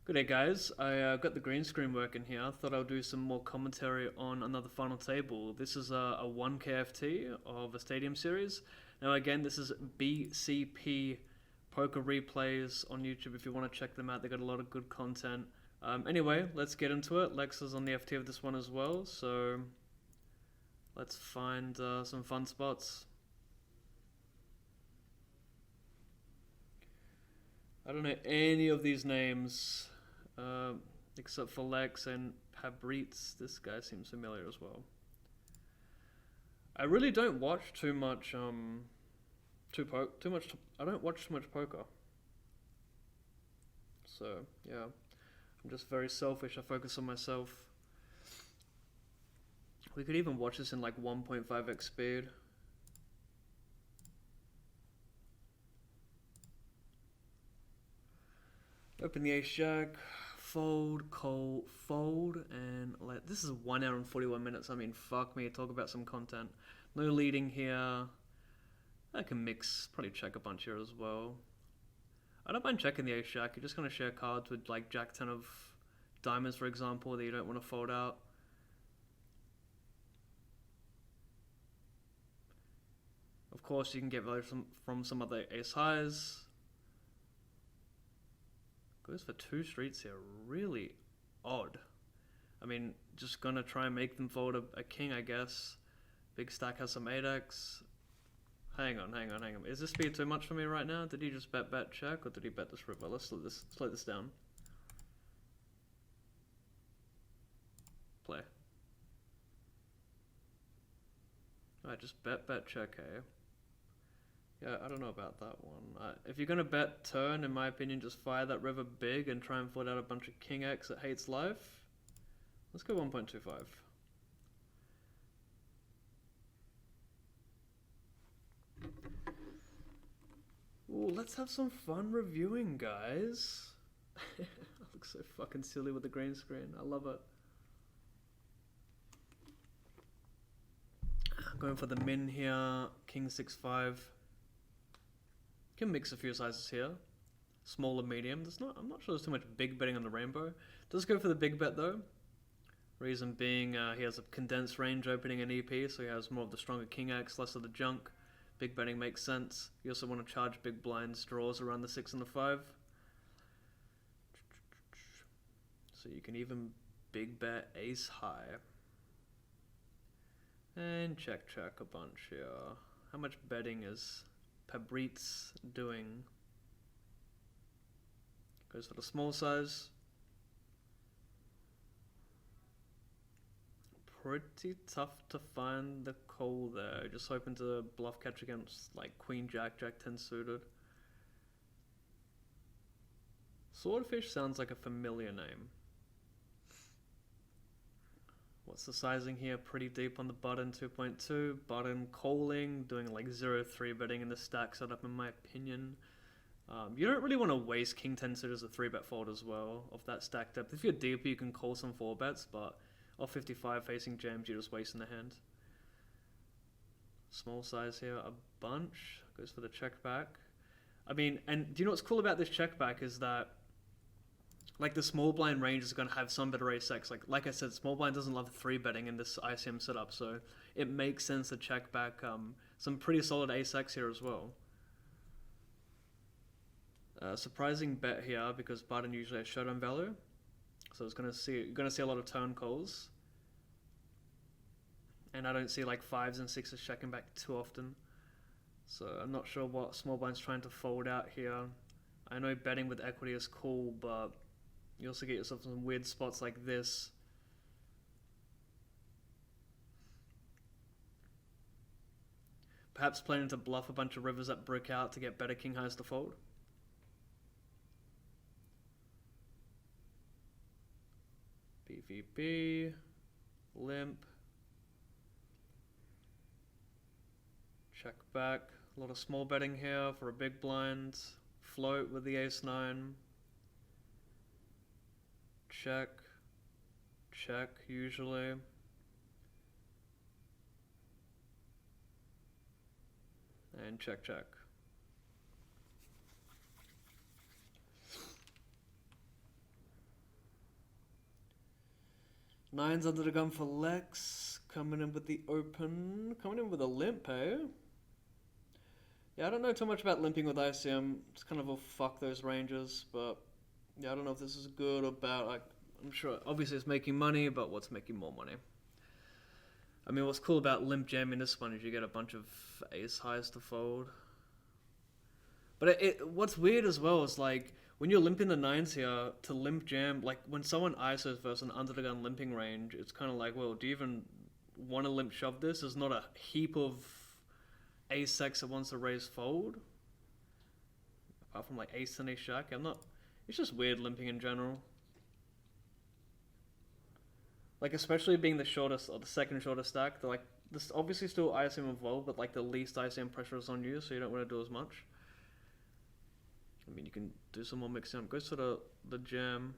Good day, guys. I got the green screen working here. Thought I'll do some more commentary on another final table. This is a 1 KFT of a stadium series. Now, again, this is BCP Poker Replays on YouTube if you want to check them out. They got a lot of good content. Anyway, let's get into it. Lex is on the FT of this one as well, so let's find some fun spots. I don't know any of these names except for Lex and Pabritz. This guy seems familiar as well. I really don't watch too much I don't watch too much poker. So, yeah. I'm just very selfish. I focus on myself. We could even watch this in like 1.5x speed. Open the ace jack, fold, call, fold, and let. This is 1 hour and 41 minutes. I mean, fuck me, talk about some content. No leading here. I can mix, probably check a bunch here as well. I don't mind checking the ace jack. You're just going to share cards with like jack 10 of diamonds, for example, that you don't want to fold out. Of course, you can get value from some other ace highs. Goes for 2 streets here. Really odd. I mean, just gonna try and make them fold a king, I guess. Big stack has some 8x. Hang on. Is this speed too much for me right now? Did he just bet check, or did he bet this river? Let's slow this down. Play. Alright, just bet check, eh? Yeah, I don't know about that one. If you're gonna bet turn, in my opinion, just fire that river big and try and fold out a bunch of king X that hates life. Let's go 1.25. Ooh, let's have some fun reviewing, guys. I look so fucking silly with the green screen. I love it. Going for the min here. King 6-5. Can mix a few sizes here. Small and medium. I'm not sure there's too much big betting on the rainbow. Does go for the big bet though. Reason being he has a condensed range opening in EP, so he has more of the stronger king X, less of the junk. Big betting makes sense. You also want to charge big blinds draws around the 6 and the 5. So you can even big bet ace high. And check a bunch here. How much betting is Pabritz doing? Goes for the small size. Pretty tough to find the call there. Just hoping to bluff catch against like queen jack, jack 10 suited. Swordfish sounds like a familiar name. What's the sizing here? Pretty deep on the button, 2.2. Button calling, doing like 0-3 betting in the stack setup in my opinion. You don't really want to waste king 10 suited as a 3-bet fold as well of that stack depth. If you're deeper, you can call some 4-bets, but off 55 facing jams, you're just wasting the hand. Small size here, a bunch. Goes for the check back. I mean, and do you know what's cool about this check back is that like the small blind range is going to have some better ace X. Like I said, small blind doesn't love 3 betting in this ICM setup, so it makes sense to check back some pretty solid ace X here as well. Surprising bet here because button usually has showdown value, so you're going to see a lot of turn calls, and I don't see like 5s and 6s checking back too often. So I'm not sure what small blind's trying to fold out here. I know betting with equity is cool, but you also get yourself some weird spots like this. Perhaps planning to bluff a bunch of rivers that brick out to get better king highs to fold. BVB, limp, check back. A lot of small betting here for a big blind. Float with the ace-9. Check, usually. And check. Nines under the gun for Lex. Coming in with the open. Coming in with a limp, eh? Yeah, I don't know too much about limping with ICM. It's kind of a fuck those ranges, but yeah, I don't know if this is good or bad. I'm sure, obviously it's making money, but what's making more money? I mean, what's cool about limp jamming this one is you get a bunch of ace highs to fold. But what's weird as well is like, when you're limping the nines here, to limp jam, like when someone ISOs versus an under the gun limping range, it's kind of like, well, do you even want to limp shove this? There's not a heap of ace X that wants to raise fold. Apart from like ace and ace jack, it's just weird limping in general. Like especially being the shortest or the second shortest stack, they're like, there's obviously still ISM involved, but like the least ISM pressure is on you, so you don't want to do as much. I mean, you can do some more mixing up. Goes to the jam.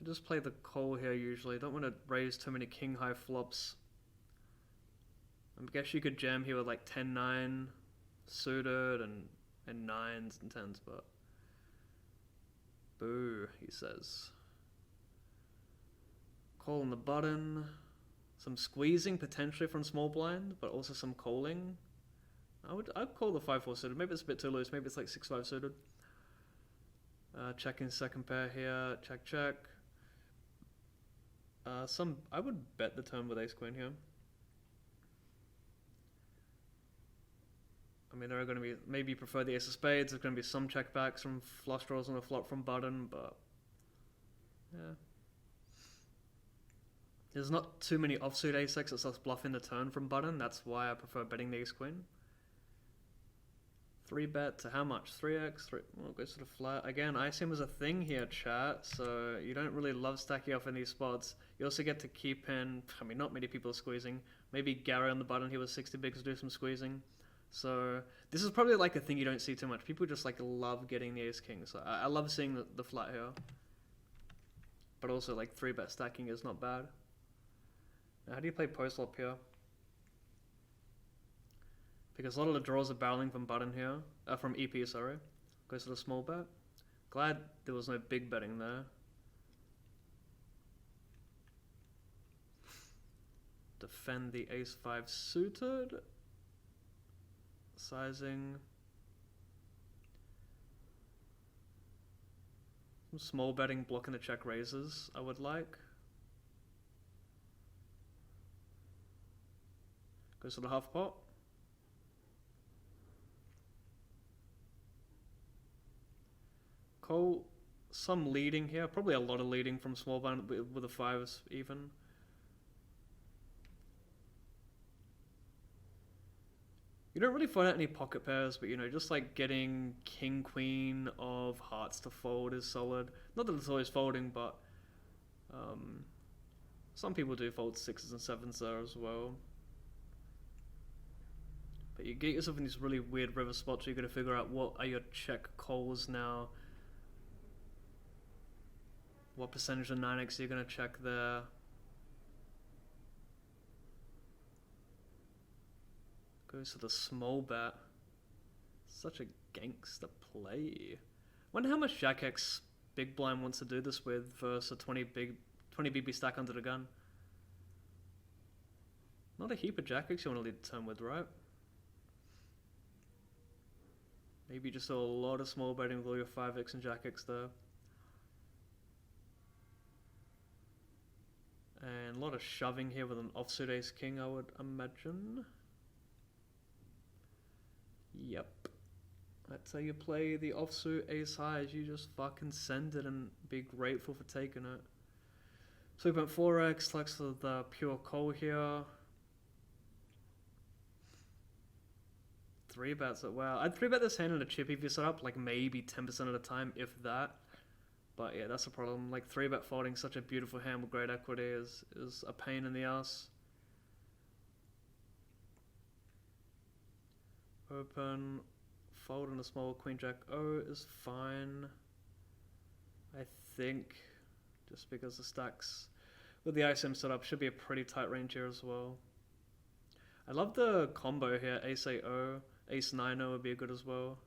I just play the call here usually. Don't want to raise too many king high flops. I guess you could jam here with like 10-9 suited and nines and tens, but boo, he says. Call on the button. Some squeezing potentially from small blind, but also some calling. I'd call the 5-4 suited. Maybe it's a bit too loose. Maybe it's like 6-5 suited. Checking second pair here. Check, check. I would bet the turn with ace queen here. I mean, there are going to be, maybe you prefer the ace of spades. There's going to be some checkbacks from flush draws on the flop from button, but yeah. There's not too many offsuit ace X that starts bluffing the turn from button. That's why I prefer betting the ace queen. 3-bet to how much? 3x? Well, it goes to the flat. Again, ICM is a thing here, chat, so you don't really love stacking off in these spots. You also get to keep in, I mean, not many people are squeezing. Maybe Gary on the button, he was 60 bigs to do some squeezing. So this is probably like a thing you don't see too much. People just like love getting the ace king. So I love seeing the flat here. But also like 3-bet stacking is not bad. Now, how do you play post flop here? Because a lot of the draws are barreling from button here. From EP, sorry. Goes to the small bet. Glad there was no big betting there. Defend the ace-5 suited. Sizing. Some small betting blocking the check raises, I would like. Goes to the half pot. Call, some leading here, probably a lot of leading from small blind with the fives even. You don't really find out any pocket pairs, but you know, just like getting king queen of hearts to fold is solid. Not that it's always folding, but some people do fold sixes and sevens there as well. But you get yourself in these really weird river spots where you got to figure out what are your check calls now. What percentage of 9x you're going to check there. Goes to the small bet. Such a gangster play. Wonder how much Jack X big blind wants to do this with versus a 20 BB stack under the gun. Not a heap of Jack X you want to lead the turn with, right? Maybe just a lot of small betting with all your 5x and Jack X there. And a lot of shoving here with an offsuit ace king, I would imagine. Yep. That's how you play the offsuit ace highs. You just fucking send it and be grateful for taking it. So we went 4x, flex to the pure call here. 3-bets it. Wow. I'd 3-bet this hand in a chip if you set up like maybe 10% of the time, if that. But yeah, that's a problem. Like 3-bet folding such a beautiful hand with great equity is a pain in the ass. Open, fold on a small queen jack O is fine. I think, just because the stacks with the ISM setup should be a pretty tight range here as well. I love the combo here, ace 8-0, ace 9-0 would be good as well.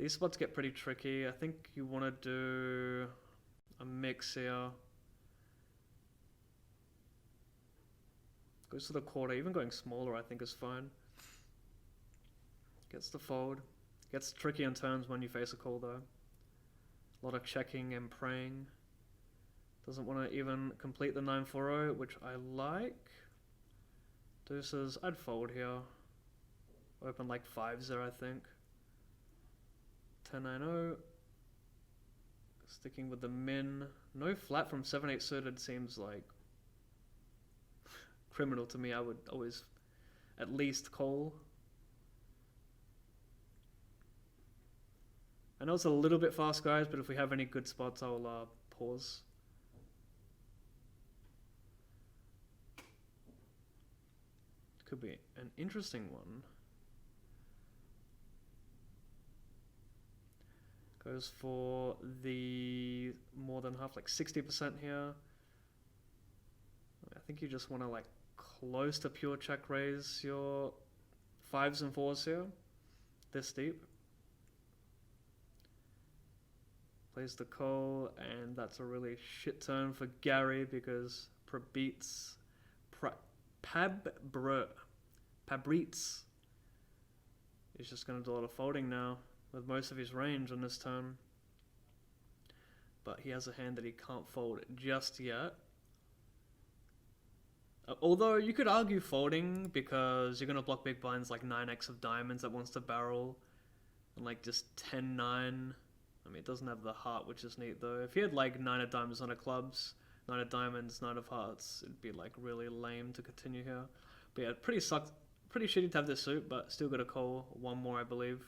These spots get pretty tricky. I think you want to do a mix here. Goes to the quarter. Even going smaller I think is fine. Gets the fold. Gets tricky on turns when you face a call though. A lot of checking and praying. Doesn't want to even complete the 9-4-0, which I like. Deuces, I'd fold here. Open like 5s there I think. 10-9-0. Sticking with the min. No flat from 7-8 suited seems like criminal to me. I would always at least call. I know it's a little bit fast, guys, but if we have any good spots, I'll pause. Could be an interesting one. Goes for the more than half, like 60% here. I think you just want to like close to pure check raise your 5s and 4s here. This deep. Plays the call, and that's a really shit turn for Gary because Pabritz is just going to do a lot of folding now with most of his range on this turn. But he has a hand that he can't fold just yet. Although you could argue folding because you're going to block big blinds like 9x of diamonds that wants to barrel and like just 10-9. I mean, it doesn't have the heart, which is neat though. If he had like 9 of diamonds, 9 of clubs, 9 of diamonds, 9 of hearts, it'd be like really lame to continue here. But yeah, pretty shitty to have this suit, but still got a call. One more, I believe.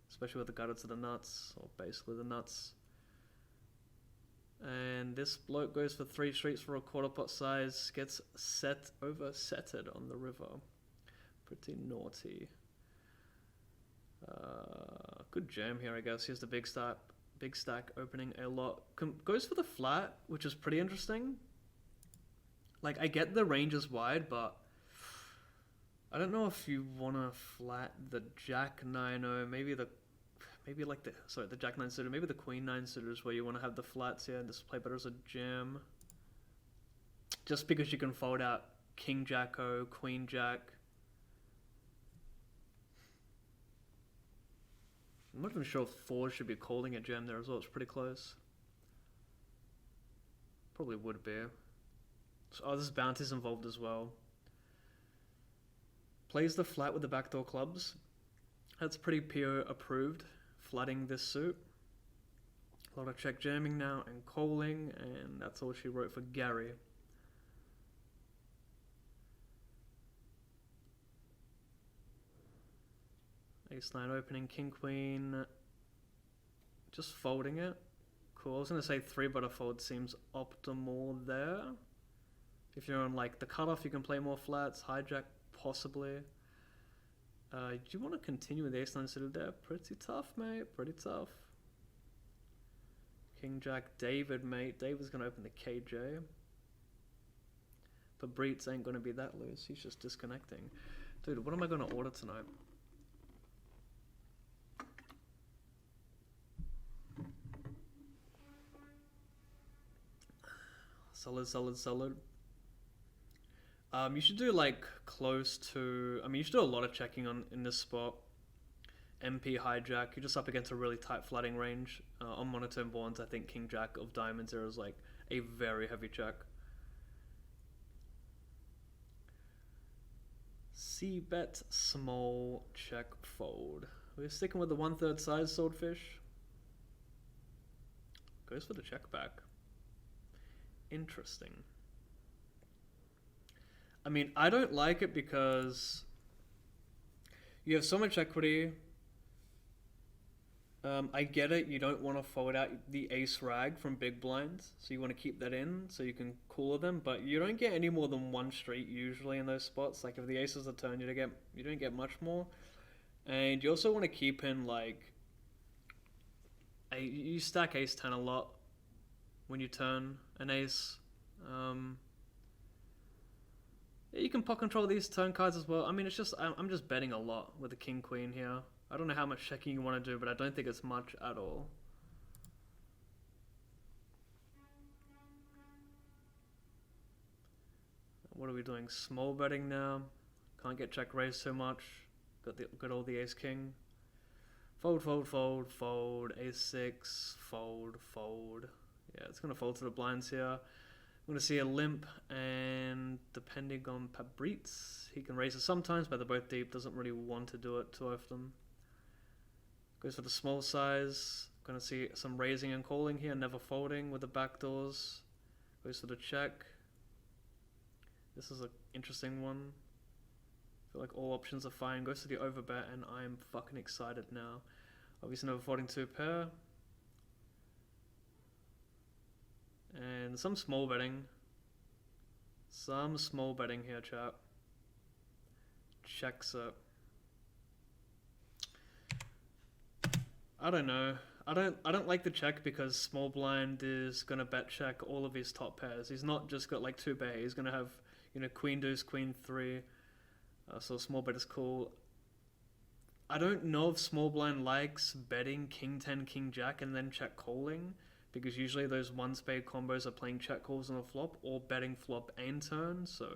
Especially with the gutter to the nuts, or basically the nuts. And this bloke goes for 3 streets for a quarter pot size, gets setted on the river. Pretty naughty. Good jam here, I guess. Here's the big stack opening a lot. Goes for the flat, which is pretty interesting. Like, I get the range is wide, but I don't know if you want to flat the Jack 9-0, maybe like the Jack 9 suited, maybe the Queen 9 suiters where you want to have the flats here and this play better as a jam. Just because you can fold out King Jack-O, Queen Jack. I'm not even sure if 4 should be calling a jam there as well. It's pretty close. Probably would be. So, oh, there's bounties involved as well. Plays the flat with the backdoor clubs. That's pretty PO approved. Flatting this suit. A lot of check jamming now and calling, and that's all she wrote for Gary. Ace-9 opening, King-Queen, just folding it. Cool, I was going to say 3, but a fold seems optimal there. If you're on like the cutoff, you can play more flats, hijack possibly. Do you want to continue with the Ace-9 suited there? Pretty tough, mate, pretty tough. King-Jack, David, mate. David's going to open the KJ. But Breitz ain't going to be that loose, he's just disconnecting. Dude, what am I going to order tonight? Solid. You should do like close to, I mean, you should do a lot of checking in this spot. MP hijack, you're just up against a really tight flatting range. On monotone boards, I think King Jack of diamonds there is like a very heavy check. C-bet, small, check, fold. We're sticking with the 1/3 size swordfish. Goes for the check back. Interesting. I mean, I don't like it because you have so much equity. I get it, you don't want to fold out the ace rag from big blinds, so you want to keep that in so you can cooler them, but you don't get any more than 1 street usually in those spots. Like if the ace is a turn, you don't get much more. And you also want to keep in like you stack ace-10 a lot when you turn an ace. You can pot control these turn cards as well. I mean, it's just I'm just betting a lot with the king-queen here. I don't know how much checking you want to do, but I don't think it's much at all. What are we doing? Small betting now. Can't get check raised so much. Got all the ace king. Fold, fold, fold, fold. Ace six. Fold, fold. Yeah, it's gonna fold to the blinds here. I'm gonna see a limp, and depending on Pabritz, he can raise it sometimes, but they're both deep. Doesn't really want to do it too often. Goes for the small size. Gonna see some raising and calling here, never folding with the backdoors. Goes for the check. This is an interesting one. I feel like all options are fine. Goes to the overbet, and I'm fucking excited now. Obviously never folding two pair. And some small betting. Some small betting here, chat. Checks it. I don't know. I don't like the check because small blind is gonna bet check all of his top pairs. He's not just got like two pair. He's gonna have, you know, queen deuce, queen three. So small bet is cool. I don't know if small blind likes betting king 10, king jack, and then check calling, because usually those one spade combos are playing check calls on the flop or betting flop and turn. So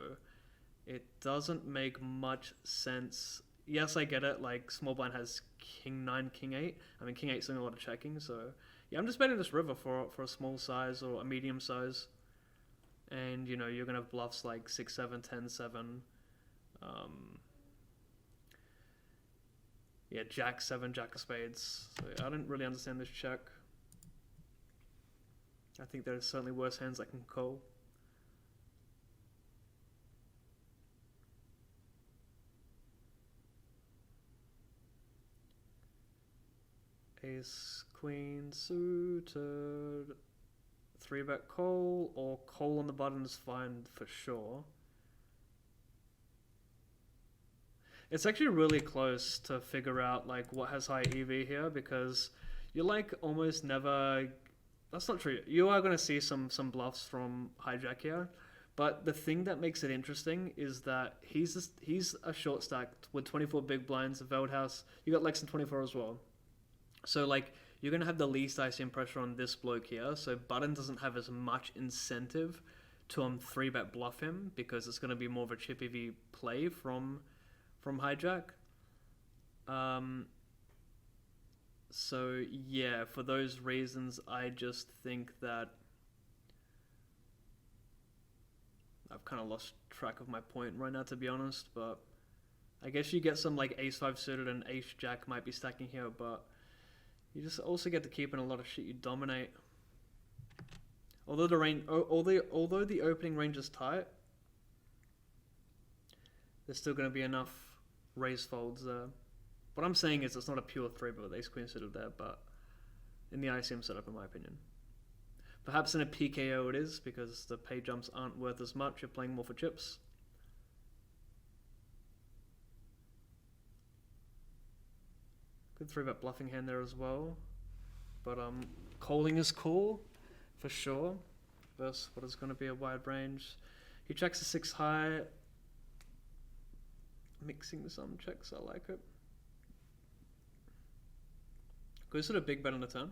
it doesn't make much sense. Yes, I get it. Like small blind has king 9, king 8. I mean, king 8's doing a lot of checking. So yeah, I'm just betting this river for a small size or a medium size. And you know, you're gonna have bluffs like 6, 7, 10, 7. Yeah, jack 7, jack of spades. So yeah, I don't really understand this check. I think there's certainly worse hands that can call. Ace, queen suited. 3-bet call, or call on the button is fine for sure. It's actually really close to figure out like what has high EV here, because you're like almost never... That's not true. You are going to see some bluffs from hijack here, but the thing that makes it interesting is that he's a short stack with 24 big blinds. Veldhuis, you got Lex in 24 as well. So like you're going to have the least ICM pressure on this bloke here. So button doesn't have as much incentive to 3-bet bluff him, because it's going to be more of a chip EV play from hijack. So yeah, for those reasons, I just think that I've kind of lost track of my point right now, to be honest. But I guess you get some like ace 5 suited and ace jack might be stacking here, but you just also get to keep in a lot of shit you dominate. Although the range, although the opening range is tight, there's still going to be enough raise folds there. What I'm saying is it's not a pure 3-bet with ace queen suited there, but in the ICM setup, in my opinion. Perhaps in a PKO it is, because the pay jumps aren't worth as much. You're playing more for chips. Good 3-bet bluffing hand there as well. But calling is cool, for sure. Versus what is going to be a wide range. He checks a 6 high. Mixing some checks, I like it. Goes to the big bet on the turn.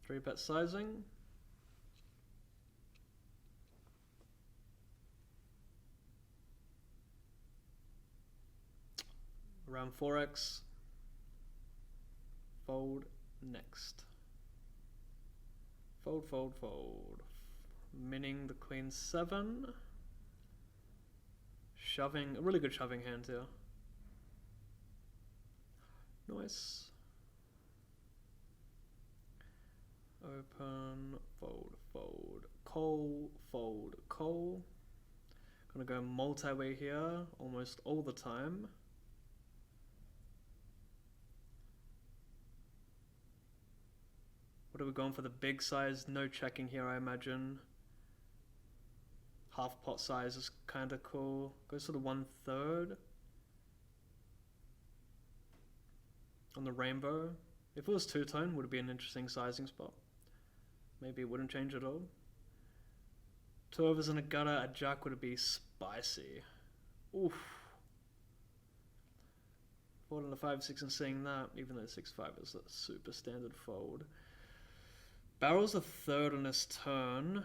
Three bet sizing. Around 4x. Fold next. Fold, fold, fold. Minning the queen 7. Shoving, a really good shoving hand here. Nice. Open, fold, fold, call, fold, call. Gonna go multi-way here almost all the time. What are we going for? The big size? No checking here, I imagine. Half pot size is kind of cool. Goes for the 1/3 on the rainbow. If it was two-tone, would it be an interesting sizing spot? Maybe it wouldn't change at all. Two overs and a gutter, a jack would be spicy. Oof. Fold on the 5-6 and seeing that, even though 6-5 is a super standard fold. Barrel's a third on this turn.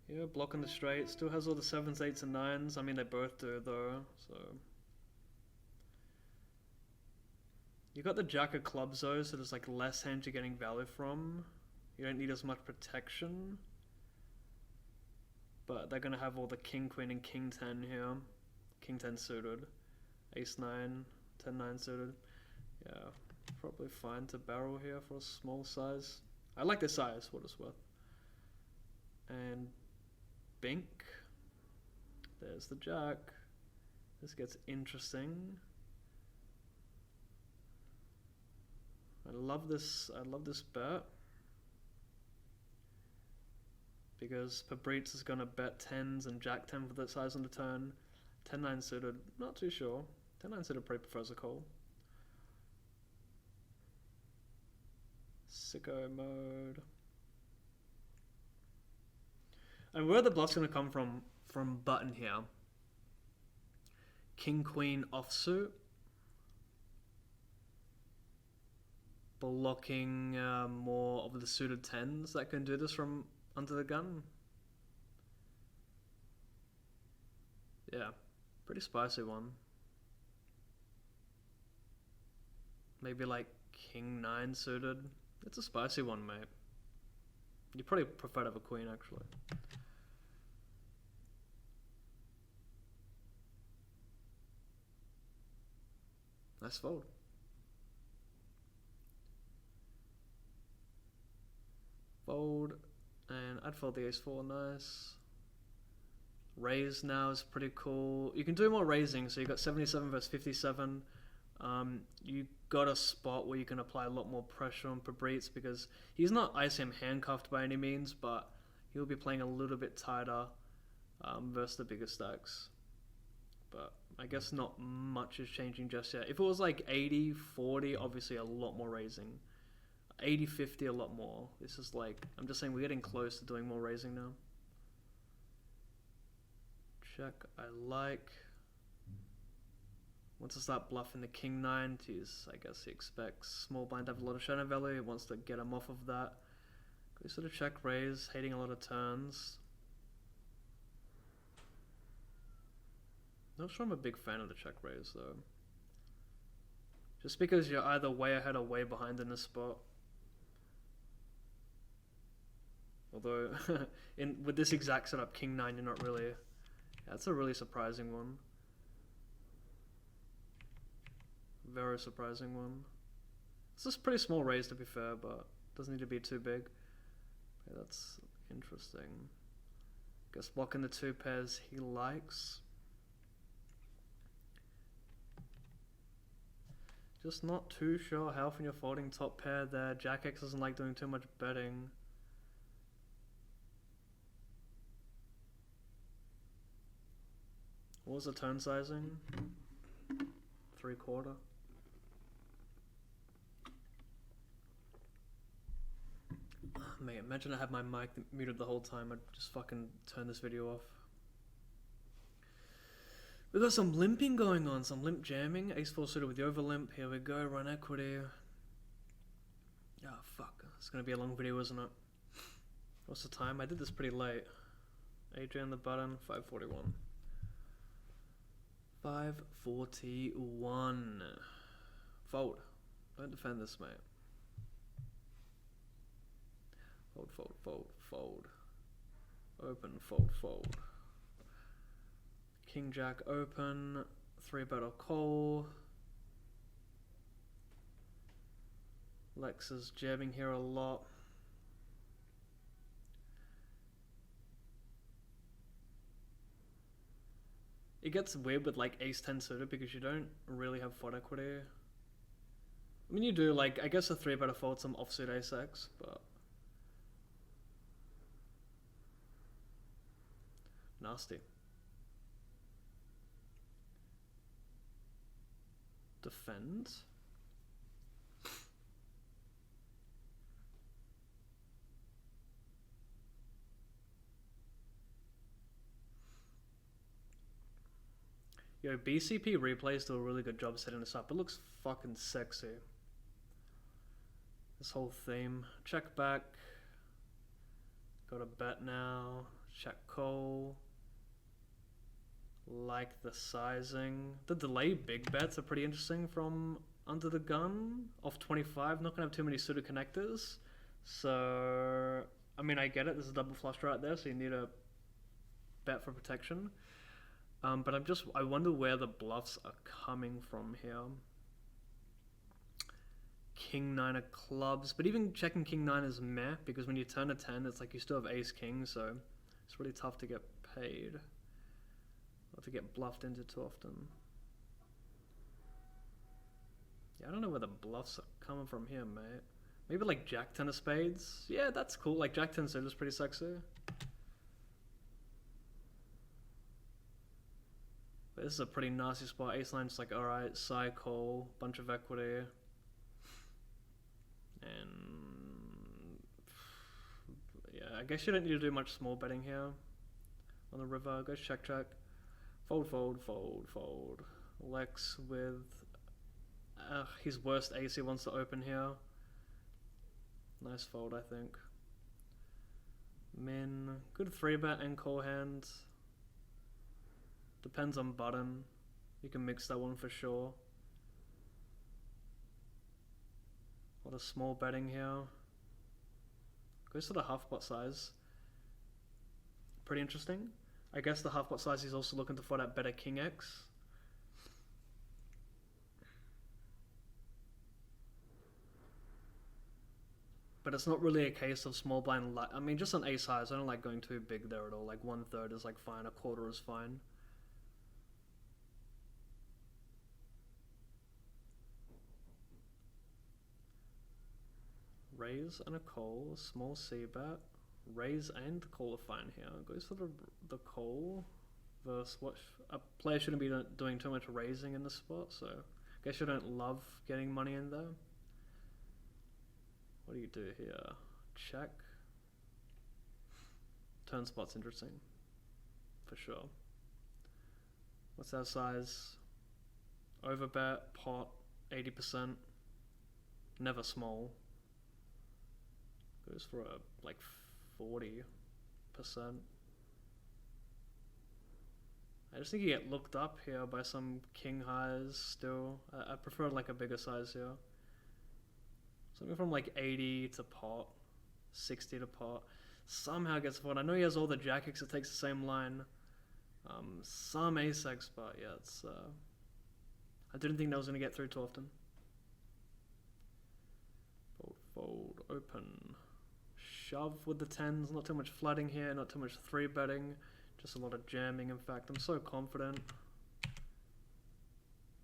Yeah, blocking the straight. Still has all the 7s, 8s, and 9s. I mean, they both do though, so. You got the jack of clubs though, so there's like less hands you're getting value from. You don't need as much protection. But they're gonna have all the king, queen, and king 10 here. King 10 suited. Ace 9, 10, 9 suited. Yeah, probably fine to barrel here for a small size. I like the size, what it's worth. And bink. There's the jack. This gets interesting. I love this bet. Because Pabritz is gonna bet 10s and jack 10 for that size on the turn. 10-9 suited, not too sure. 10-9 suited probably prefers a call. Sicko mode. And where the bluff's gonna come from button here. King Queen offsuit. Blocking more of the suited 10s that can do this from under the gun. Yeah, pretty spicy one. Maybe like King 9 suited. It's a spicy one, mate. You probably prefer to have a queen, actually. Nice fold. Fold. And I'd fold the ace-4, nice. Raise now is pretty cool. You can do more raising, so you got 77 versus 57. You got a spot where you can apply a lot more pressure on Pabritz because he's not ICM handcuffed by any means, but he'll be playing a little bit tighter versus the bigger stacks. But I guess not much is changing just yet. If it was like 80-40, obviously a lot more raising. 80-50, a lot more. This is like, I'm just saying we're getting close to doing more raising now. Check, I like. Wants to start bluffing the king 9, geez, I guess he expects small blind to have a lot of shadow value. He wants to get him off of that. We sort of check raise, hating a lot of turns. Not sure I'm a big fan of the check raise though. Just because you're either way ahead or way behind in this spot. Although, with this exact setup, king 9, you're not really... That's a really surprising one. Very surprising one. It's just pretty small raise to be fair, but doesn't need to be too big. Okay, that's interesting. Guess blocking the 2 pairs he likes. Just not too sure how often you're folding top pair there. Jack X doesn't like doing too much betting. What was the turn sizing? 3/4. Mate, imagine I had my mic muted the whole time. I'd just fucking turn this video off. We got some limping going on, some limp jamming. Ace-4 suited with the over limp. Here we go, run equity. Ah, oh, fuck. It's gonna be a long video, isn't it? What's the time? I did this pretty late. Adrian the button, 5:41. 5:41. Fold. Don't defend this, mate. Fold, fold, fold, fold. Open, fold, fold. King Jack open. 3-bet or call. Lex is jamming here a lot. It gets weird with like ace-10 suited because you don't really have pot equity. I mean you do, like I guess a 3-bet fold some offsuit ace-x, but nasty. Defend. Yo, BCP replays do a really good job setting this up. It looks fucking sexy. This whole theme. Check back. Got a bet now. Check call. Like the sizing. The delay big bets are pretty interesting from under the gun. Off 25. Not going to have too many suited connectors. So, I mean, I get it. There's a double flush right there, so you need a bet for protection. But I wonder where the bluffs are coming from here. King 9 of clubs, but even checking King 9 is meh, because when you turn a 10, it's like you still have ace king, so it's really tough to get paid. Or to get bluffed into too often. Yeah, I don't know where the bluffs are coming from here, mate. Maybe like Jack 10 of spades? Yeah, that's cool. Like Jack 10 suited is pretty sexy. But this is a pretty nasty spot. Ace 9 just like, alright, side call, bunch of equity. And yeah, I guess you don't need to do much small betting here on the river. Go check. Fold, fold, fold, fold. Lex with his worst ace he wants to open here. Nice fold, I think. Min, good 3-bet and call hand. Depends on button. You can mix that one for sure. A lot of small betting here. Goes to the half pot size. Pretty interesting. I guess the half pot size is also looking to fold out better King X. But it's not really a case of small blind. I mean, just on ace highs, I don't like going too big there at all. Like 1/3 is like fine, 1/4 is fine. Raise and a call, small c-bet. Raise and call are fine here. Goes for the call versus what a player shouldn't be doing too much raising in this spot, so I guess you don't love getting money in there. What do you do here? Check. Turn spot's interesting. For sure. What's our size? Overbet, pot, 80%. Never small. Goes for like 40%. I just think you get looked up here by some king highs still. I prefer like a bigger size here. Something from like 80 to pot, 60 to pot. Somehow gets pot. I know he has all the jack X, it takes the same line. Some ace X, but yeah, it's I didn't think that was going to get through too often. Fold, fold, open. Shove with the 10s, not too much flooding here, not too much 3-betting, just a lot of jamming. In fact, I'm so confident.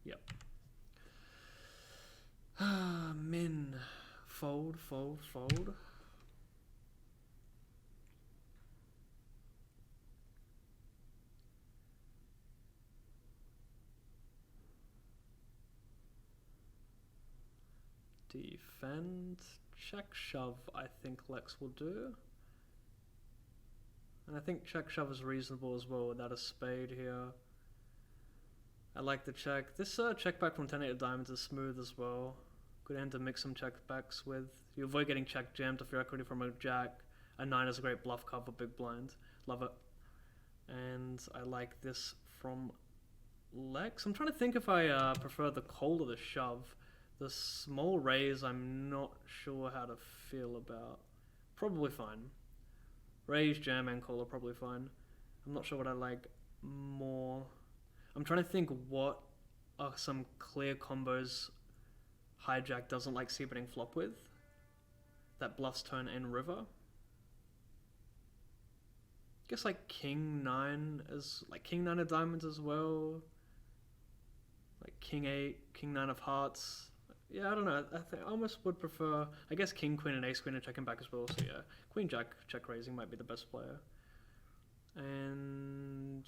Yep. Min. Fold, fold, fold. Defend. Check shove, I think Lex will do. And I think check shove is reasonable as well without a spade here. I like the check. This check back from 10-8 of diamonds is smooth as well. Good hand to mix some check backs with. You avoid getting check jammed if you're equity from a jack. A 9 is a great bluff cover, big blind. Love it. And I like this from Lex. I'm trying to think if I prefer the call or the shove. The small raise, I'm not sure how to feel about. Probably fine. Raise, jam, and call are probably fine. I'm not sure what I like more. I'm trying to think what are some clear combos hijack doesn't like c-betting flop with. That bluffs turn and river. Guess like king 9 is like king 9 of diamonds as well. Like king 8, king 9 of hearts. Yeah, I don't know. I think I almost would prefer, I guess king, queen, and ace queen are checking back as well. So yeah, queen jack check raising might be the best player. And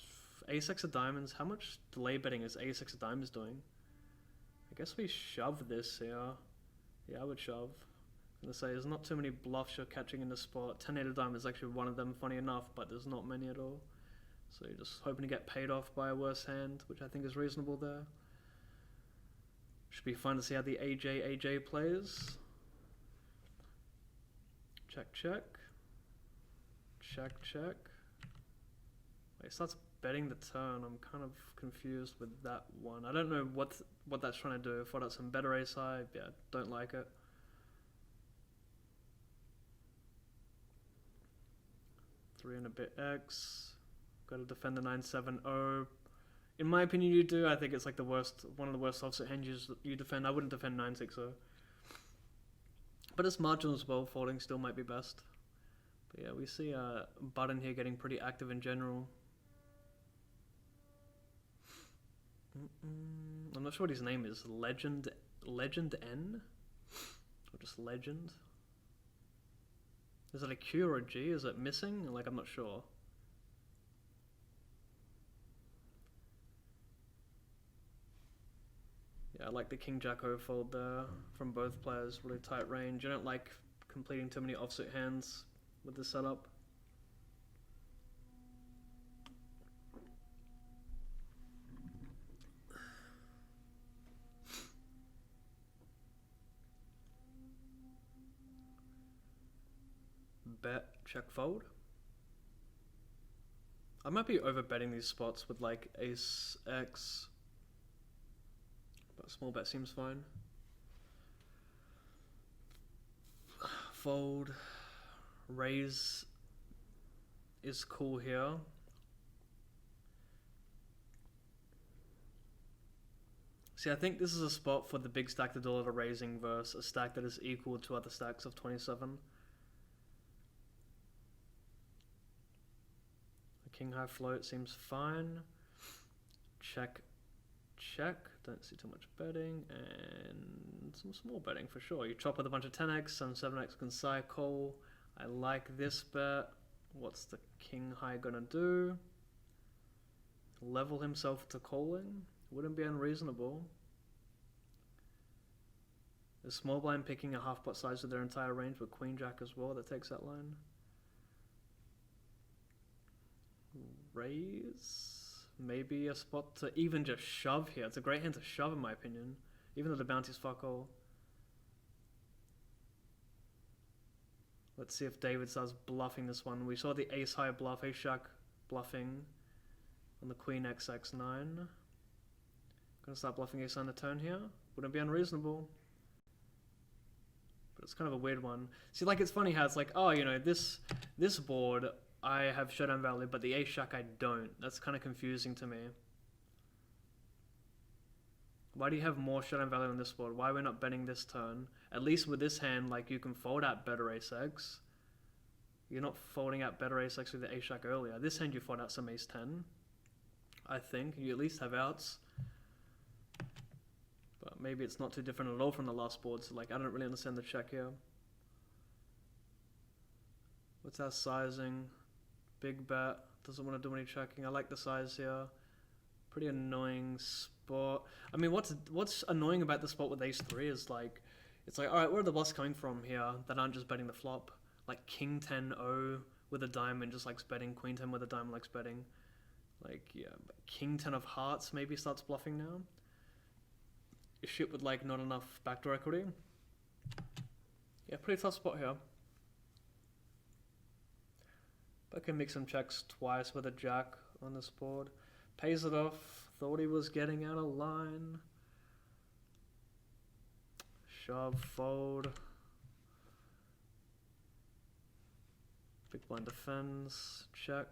ace x of diamonds. How much delay betting is ace x of diamonds doing? I guess we shove this here. Yeah, I would shove. I'm gonna say there's not too many bluffs you're catching in this spot. 10-8 of diamonds is actually one of them, funny enough, but there's not many at all. So you're just hoping to get paid off by a worse hand, which I think is reasonable there. Should be fun to see how the AJ plays. Check, check. Check, check. Wait, it starts betting the turn. I'm kind of confused with that one. I don't know what that's trying to do. Thought out some better ace high. Yeah, don't like it. Three and a bit X. Got to defend the 9-7-0. In my opinion, you do. I think it's like the worst, one of the worst offset hands you defend. I wouldn't defend 9-6-0. But it's marginal as well. Folding still might be best. But yeah, we see Button here getting pretty active in general. I'm not sure what his name is. Legend N? Or just Legend? Is it a Q or a G? Is it missing? Like, I'm not sure. Yeah, I like the King Jack O fold there from both players. Really tight range. I don't like completing too many offsuit hands with this setup. Bet, check, fold. I might be over betting these spots with like ace X, but small bet seems fine. Fold, raise is cool here. See, I think this is a spot for the big stack to do a lot of raising versus a stack that is equal to other stacks of 27. King high float seems fine. Check, check. Don't see too much betting, and some small betting for sure. You chop with a bunch of 10x, some 7x can cycle. I like this bet. What's the king high gonna do? Level himself to calling? Wouldn't be unreasonable. Is small blind picking a half pot size with their entire range with queen jack as well? That takes that line. Raise, maybe a spot to even just shove here. It's a great hand to shove in my opinion, even though the bounty's fuck all. Let's see if David starts bluffing this one. We saw the ace high bluff, ace jack bluffing on the queen XX9. Gonna start bluffing ace on the turn here. Wouldn't be unreasonable, but it's kind of a weird one. See, like, it's funny how it's like, oh, you know, this board I have showdown value, but the ace jack I don't. That's kind of confusing to me. Why do you have more showdown value on this board? Why are we not betting this turn? At least with this hand, like, you can fold out better ace X. You're not folding out better ace X with the ace jack earlier. This hand you fold out some ace 10. I think you at least have outs. But maybe it's not too different at all from the last board, so like, I don't really understand the check here. What's our sizing? Big bet, doesn't want to do any checking. I like the size here. Pretty annoying spot. I mean, what's annoying about the spot with ace 3 is like, it's like, alright, where are the bluffs coming from here that aren't just betting the flop? Like king 10-0 with a diamond just likes betting, queen 10 with a diamond likes betting. Like, yeah, king 10 of hearts maybe starts bluffing now. Shit with like not enough backdoor equity. Yeah, pretty tough spot here. I can make some checks twice with a jack on this board. Pays it off. Thought he was getting out of line. Shove, fold. Big blind defends. Check.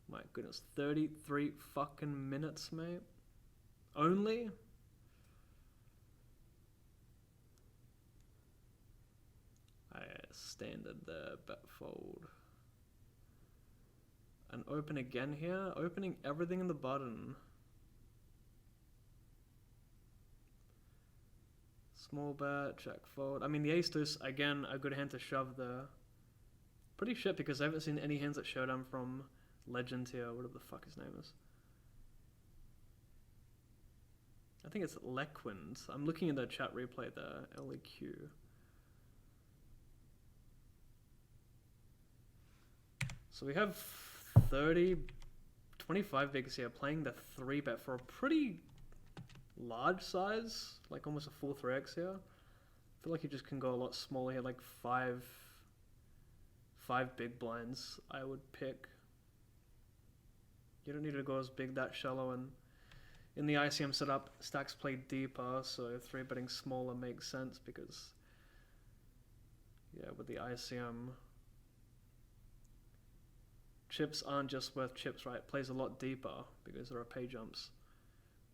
My goodness, 33 fucking minutes, mate. Only? Standard there, bet fold. And open again here, opening everything in the button. Small bet, check, fold. I mean, the ace deuce, again, a good hand to shove there. Pretty shit because I haven't seen any hands at showdown from Legend here, whatever the fuck his name is. I think it's Lequind. I'm looking at the chat replay there, LEQ. So we have 30 25 bigs here, playing the 3-bet for a pretty large size, like almost a full 3x here. I feel like you just can go a lot smaller here, like five big blinds I would pick. You don't need to go as big that shallow, and in the ICM setup, stacks play deeper, so 3-betting smaller makes sense because, yeah, with the ICM, chips aren't just worth chips, right? It plays a lot deeper because there are pay jumps.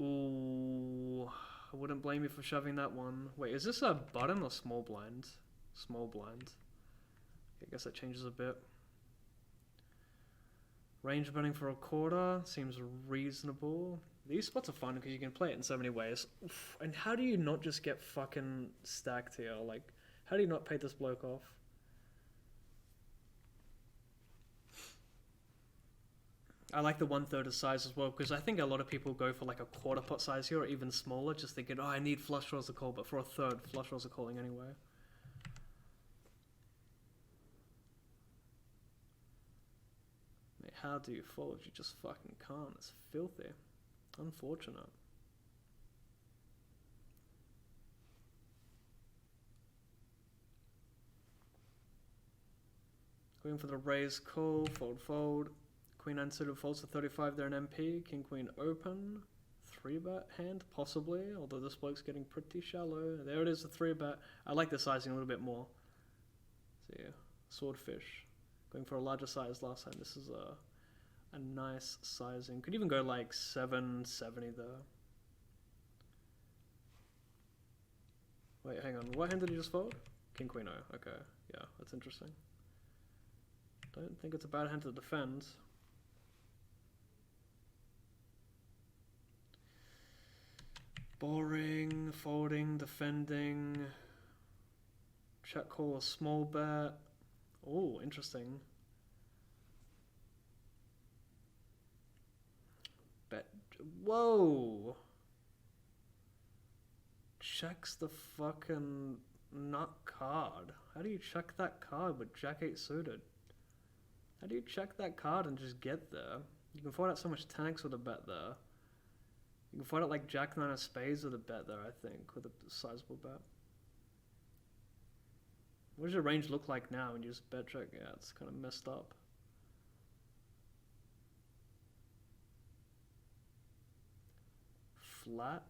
Ooh, I wouldn't blame you for shoving that one. Wait, is this a button or small blind? Small blind. I guess that changes a bit. Range betting for a quarter seems reasonable. These spots are fun because you can play it in so many ways. Oof. And how do you not just get fucking stacked here? Like, how do you not pay this bloke off? I like the 1/3 of size as well, because I think a lot of people go for like a quarter pot size here or even smaller, just thinking, oh, I need flush draws to call, but for a third, flush draws are calling anyway. Mate, how do you fold? You just fucking can't. It's filthy. Unfortunate. Going for the raise call, fold. Queen 9 suited folds to 35 there in MP. King Queen open. 3-bet hand, possibly, although this bloke's getting pretty shallow. There it is, the 3-bet. I like the sizing a little bit more. So yeah, swordfish. Going for a larger size last time. This is a nice sizing. Could even go like 770 there. Wait, hang on. What hand did he just fold? King Queen O. Okay, yeah, that's interesting. Don't think it's a bad hand to defend. Boring, folding, defending. Check call, a small bet. Oh, interesting. Bet. Whoa! Checks the fucking nut card. How do you check that card with Jack 8 suited? How do you check that card and just get there? You can find out so much 10x with a bet there. You can find out like Jack 9 of spades with a bet there, I think, with a sizable bet. What does your range look like now when you just bet check? Yeah, it's kind of messed up. Flat,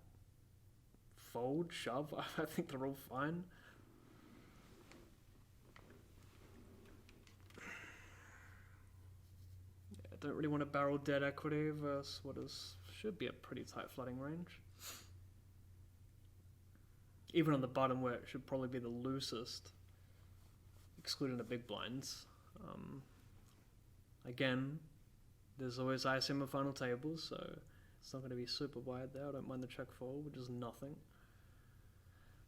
fold, shove. I think they're all fine. Yeah, I don't really want to barrel dead equity versus what should be a pretty tight flooding range. Even on the bottom where it should probably be the loosest, excluding the big blinds. Again, there's always ICM in final tables, so it's not going to be super wide there. I don't mind the check fold, which is nothing.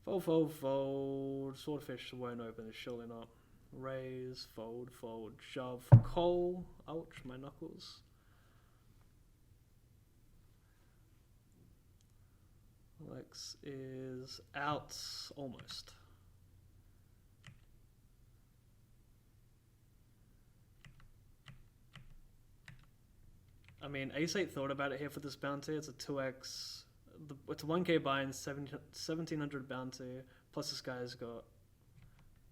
Fold. Swordfish won't open, it's surely not. Raise, fold, shove, call. Ouch, my knuckles. Alex is out, almost. I mean, Ace-8 thought about it here for this bounty. It's a 2x. It's a 1k buy and 1700 bounty. Plus this guy's got,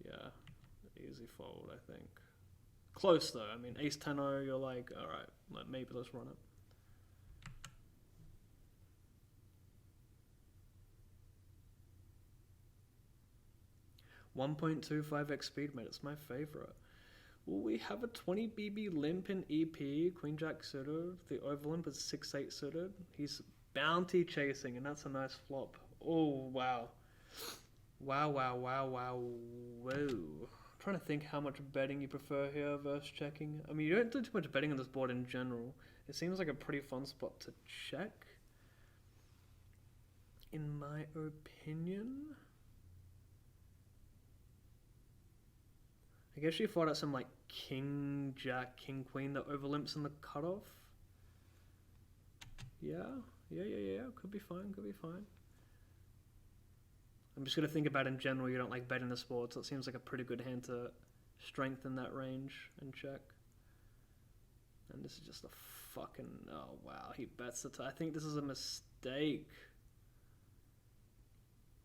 yeah, easy fold, I think. Close though. I mean, Ace 10-0, you're like, alright, maybe let's run it. .25x speed, mate. It's my favorite. Well, we have a 20 BB limp in EP, Queen Jack suited. The overlimp is 6-8 suited. He's bounty chasing, and that's a nice flop. Oh, wow. Wow. Whoa. I'm trying to think how much betting you prefer here versus checking. I mean, you don't do too much betting on this board in general. It seems like a pretty fun spot to check, in my opinion. I guess you thought out some like King, Jack, King, Queen that overlimps in the cutoff. Yeah. Could be fine. I'm just going to think about in general, you don't like betting this board, so it seems like a pretty good hand to strengthen that range and check. And this is just a fucking... Oh, wow. He bets the... I think this is a mistake.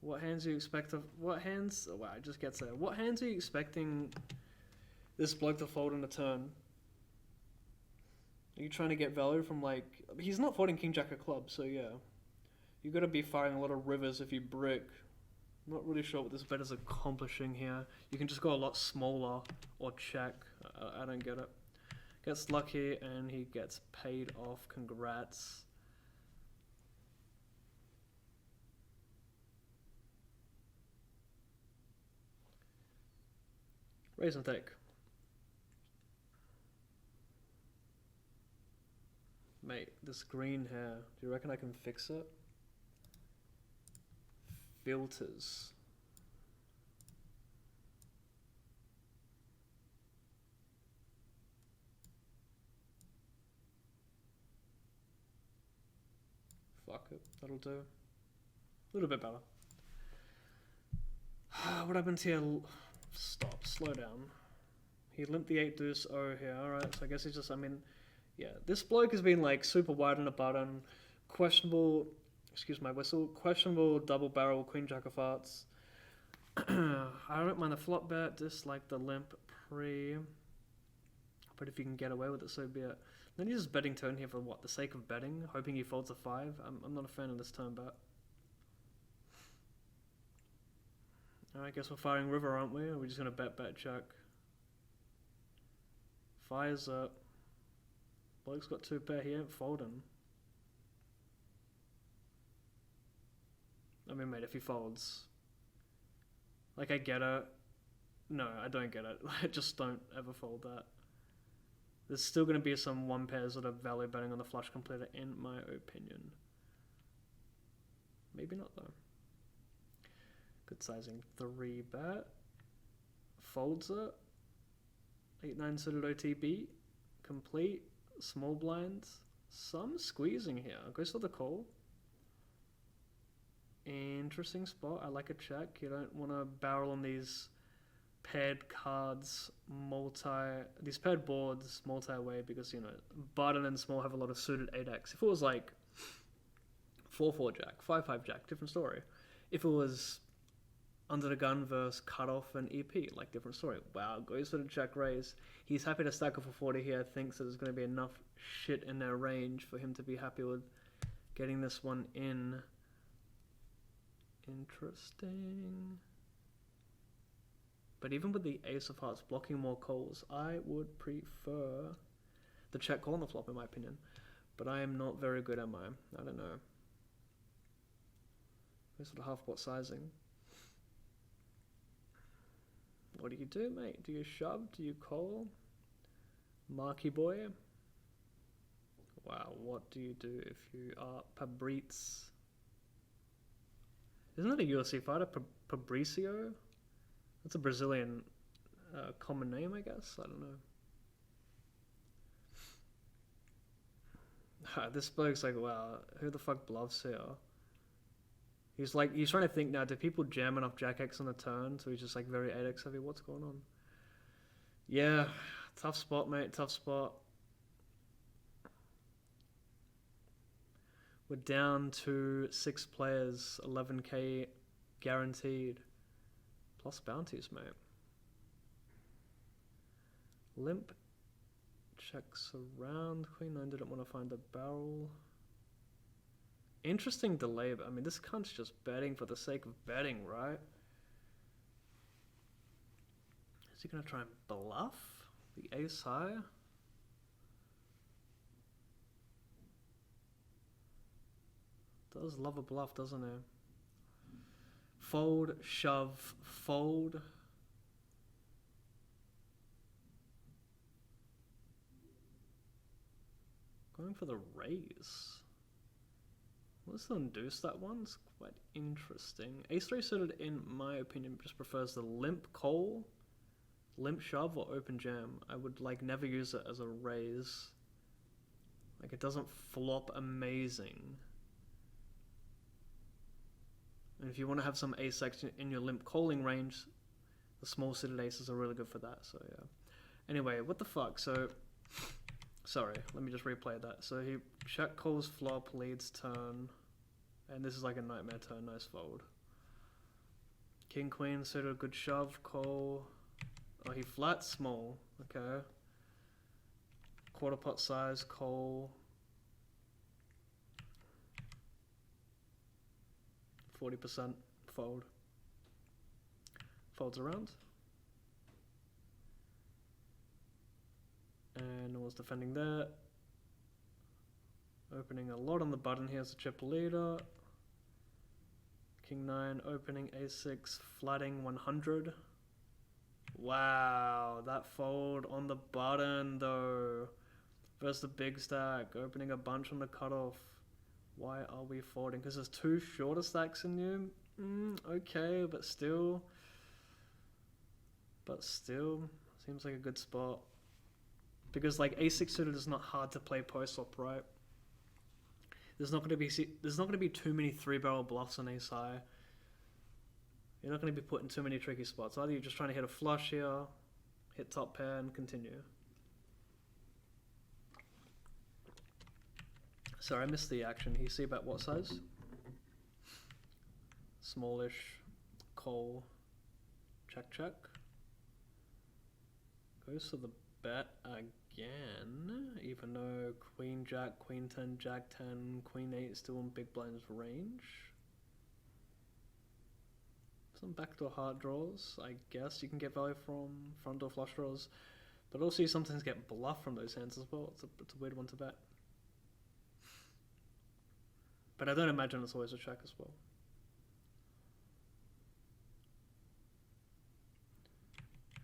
What hands do you expect to... What hands... Oh, wow, it just gets there. What hands are you expecting this bloke to fold in a turn? Are you trying to get value from, like... He's not folding King Jack of clubs, so yeah. You gotta be firing a lot of rivers if you brick. I'm not really sure what this bet is accomplishing here. You can just go a lot smaller or check. I don't get it. Gets lucky and he gets paid off. Congrats. Raise and take. Mate, this green hair, do you reckon I can fix it? Filters. Fuck it, that'll do. A little bit better. What happened here? Stop, slow down. He limped the 8 deuce O here, alright, so I guess he's just, I mean, yeah, this bloke has been like super wide on the button, questionable, excuse my whistle, questionable double barrel, queen jack of hearts. I don't mind the flop bet, dislike the limp pre, but if you can get away with it, so be it. Then he's just betting turn here for what, the sake of betting, hoping he folds a 5. I'm not a fan of this turn bet. I guess we're firing river, aren't we? Or are we just going to bet check? Fires up. Bloke's got 2 pair, he ain't folding. I mean, mate, if he folds... Like, I get it. No, I don't get it. I just don't ever fold that. There's still going to be some 1 pairs that are value betting on the flush completer, in my opinion. Maybe not, though. Good sizing 3 bet. Folds it. 8-9 suited OTB. Complete. Small blinds. Some squeezing here. Goes for the call. Interesting spot. I like a check. You don't want to barrel on these paired cards these paired boards multi-way because, you know, button and small have a lot of suited 8x. If it was like 4-4 jack, 5-5 jack, different story. If it was under the gun versus cutoff and EP, like different story. Wow, goes for the check raise. He's happy to stack up for 40 here. Thinks that there's going to be enough shit in their range for him to be happy with getting this one in. Interesting. But even with the ace of hearts blocking more calls, I would prefer the check call on the flop, in my opinion. But I am not very good, am I? I don't know. This sort of half pot sizing. What do you do, mate? Do you shove? Do you call? Marky boy? Wow, what do you do if you are Pabrice? Isn't that a UFC fighter? Fabricio? That's a Brazilian common name, I guess. I don't know. This bloke's like, wow, who the fuck bluffs here? He's trying to think now, do people jam enough Jack X on the turn? So he's just like very 8X heavy. What's going on? Yeah, tough spot, mate. Tough spot. We're down to 6 players, 11k guaranteed. Plus bounties, mate. Limp checks around. Queen 9 didn't want to find a barrel. Interesting delay, but I mean, this cunt's just betting for the sake of betting, right? Is he going to try and bluff the ace high? Does love a bluff, doesn't he? Fold, shove, fold. Going for the raise. Let's induce that one. It's quite interesting. Ace 3 suited, in my opinion, just prefers the limp call, limp shove, or open jam. I would like never use it as a raise. Like, it doesn't flop amazing. And if you want to have some ace X in your limp calling range, the small suited aces are really good for that. So yeah. Anyway, what the fuck? So Sorry, let me just replay that. So he check calls flop, leads turn, and this is like a nightmare turn. Nice fold. King queen suited, good shove, call. Oh, he flat small. Okay. Quarter pot size, call. 40% fold. Folds around. And was defending there. Opening a lot on the button here as a chip leader. King 9 opening a6, flatting 100. Wow, that fold on the button though. Versus the big stack, opening a bunch on the cutoff. Why are we folding? Because there's two shorter stacks in you? Okay, but still, seems like a good spot. Because like a6 suited is not hard to play post flop, right? There's not going to be too many 3-barrel bluffs on ace high. You're not going to be put in too many tricky spots. Either you're just trying to hit a flush here, hit top pair, and continue. Sorry, I missed the action. He see about what size? Smallish, call, check, check. Goes to the bet again, even though queen jack, queen 10, jack 10, queen 8 still in big blind's range. Some backdoor hard draws, I guess you can get value from front door flush draws, but also you sometimes get bluff from those hands as well. It's a weird one to bet. But I don't imagine it's always a check as well.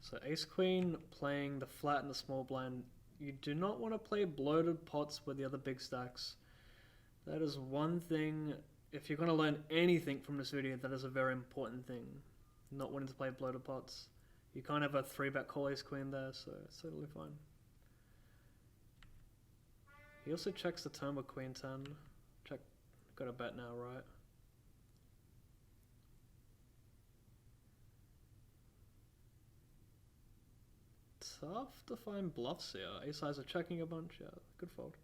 So ace queen playing the flat and the small blind. You do not want to play bloated pots with the other big stacks. That is one thing. If you're going to learn anything from this video, that is a very important thing. Not wanting to play bloated pots. You can't have a 3-bet call ace queen there, so it's totally fine. He also checks the turn with queen 10. Check. Got a bet now, right? Tough to find bluffs here. Ace highs are checking a bunch. Yeah, good fold.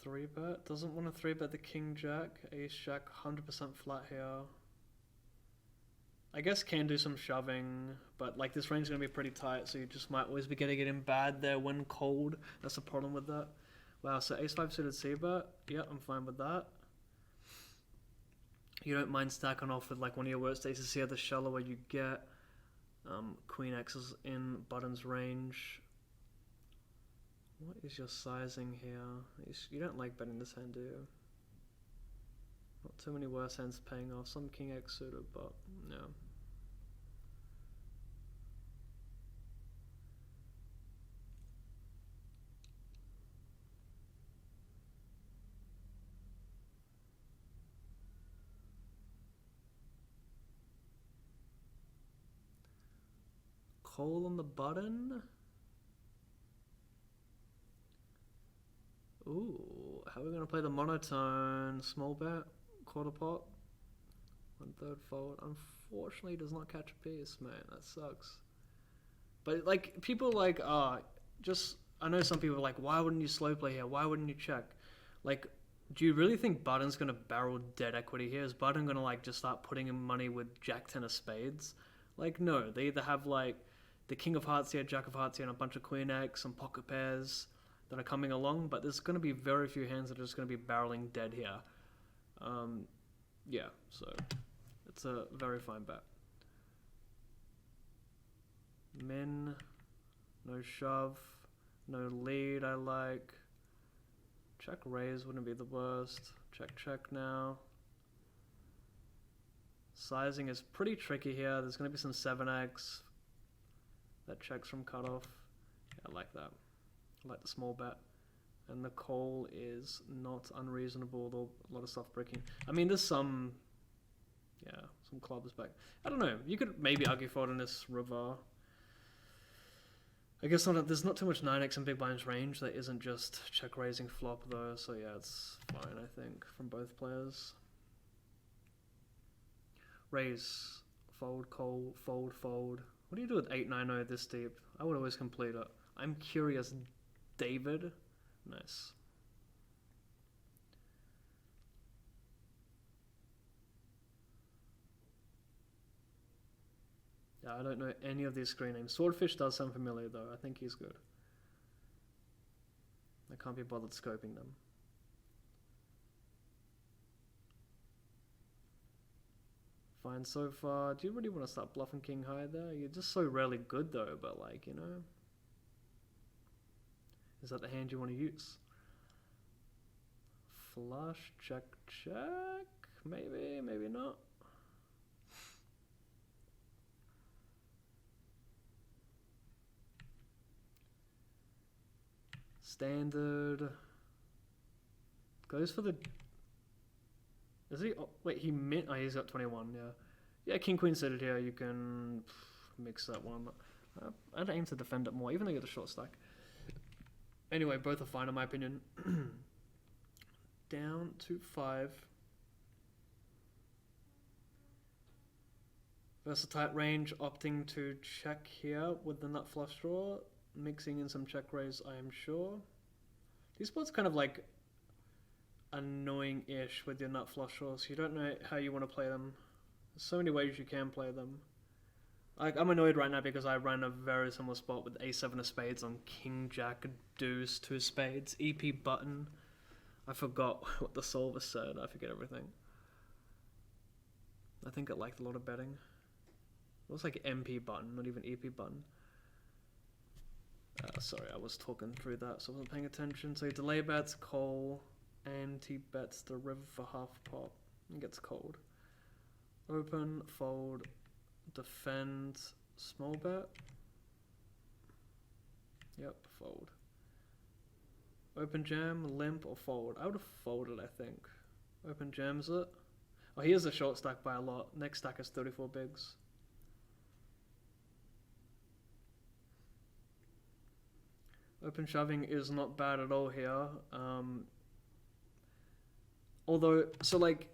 Three bet. Doesn't want to 3-bet the king jack. Ace jack 100% flat here. I guess can do some shoving, but like this range is going to be pretty tight, so you just might always be getting it in bad there when cold. That's the problem with that. Wow, so ace-5 suited c-bet. Yeah, I'm fine with that. You don't mind stacking off with like one of your worst aces here, the shallower you get. Queen X is in button's range. What is your sizing here? You don't like betting this hand, do you? Not too many worse hands paying off. Some king X suited, but no. Call on the button. Ooh, how are we going to play the monotone? Small bet, quarter pot, 1/3 fold. Unfortunately, does not catch a piece, man. That sucks. But like, people like, just, I know some people are like, why wouldn't you slow play here? Why wouldn't you check? Like, do you really think button's going to barrel dead equity here? Is button going to like just start putting in money with jack 10 of spades? Like, no. They either have like the king of hearts here, jack of hearts here, and a bunch of queen X, some pocket pairs that are coming along, but there's going to be very few hands that are just going to be barreling dead here. Yeah, so it's a very fine bet. Min, no shove, no lead, I like. Check raise wouldn't be the worst. Check, check now. Sizing is pretty tricky here. There's going to be some 7x that checks from cutoff. Yeah, I like that. I like the small bet. And the call is not unreasonable, though a lot of stuff breaking. I mean, there's some clubs back. I don't know. You could maybe argue for it in this river. I guess there's not too much 9x in big blind's range that isn't just check raising flop, though. So yeah, it's fine, I think, from both players. Raise, fold, call, fold, fold. What do you do with 8-9-0 this deep? I would always complete it. I'm curious, David. Nice. Yeah, I don't know any of these screen names. Swordfish does sound familiar though. I think he's good. I can't be bothered scoping them. Fine so far. Do you really want to start bluffing king high there? You're just so rarely good though, but like, you know. Is that the hand you want to use? Flush, check, check. Maybe, maybe not. Standard. Goes for the... Is he? Oh, wait, he mint. Oh, he's got 21. Yeah, yeah. King queen suited here. You can mix that one. I'd aim to defend it more, even though you get a short stack. Anyway, both are fine in my opinion. Down to 5. Versus tight range, opting to check here with the nut flush draw, mixing in some check raise. I am sure. These spots kind of like annoying-ish with your nut flush draws. You don't know how you want to play them. There's so many ways you can play them. Like, I'm annoyed right now because I ran a very similar spot with a7 of spades on king, jack, deuce, 2 spades, EP button. I forgot what the solver said. I forget everything. I think it liked a lot of betting. It was like MP button, not even EP button. Sorry, I was talking through that, so I wasn't paying attention. So he delay bets, call, and he bets the river for half pot and gets cold. Open, fold, defend, small bet. Yep, fold. Open jam, limp, or fold. I would have folded, I think. Open jams it. Oh, he is a short stack by a lot. Next stack is 34 bigs. Open shoving is not bad at all here. Although, so like,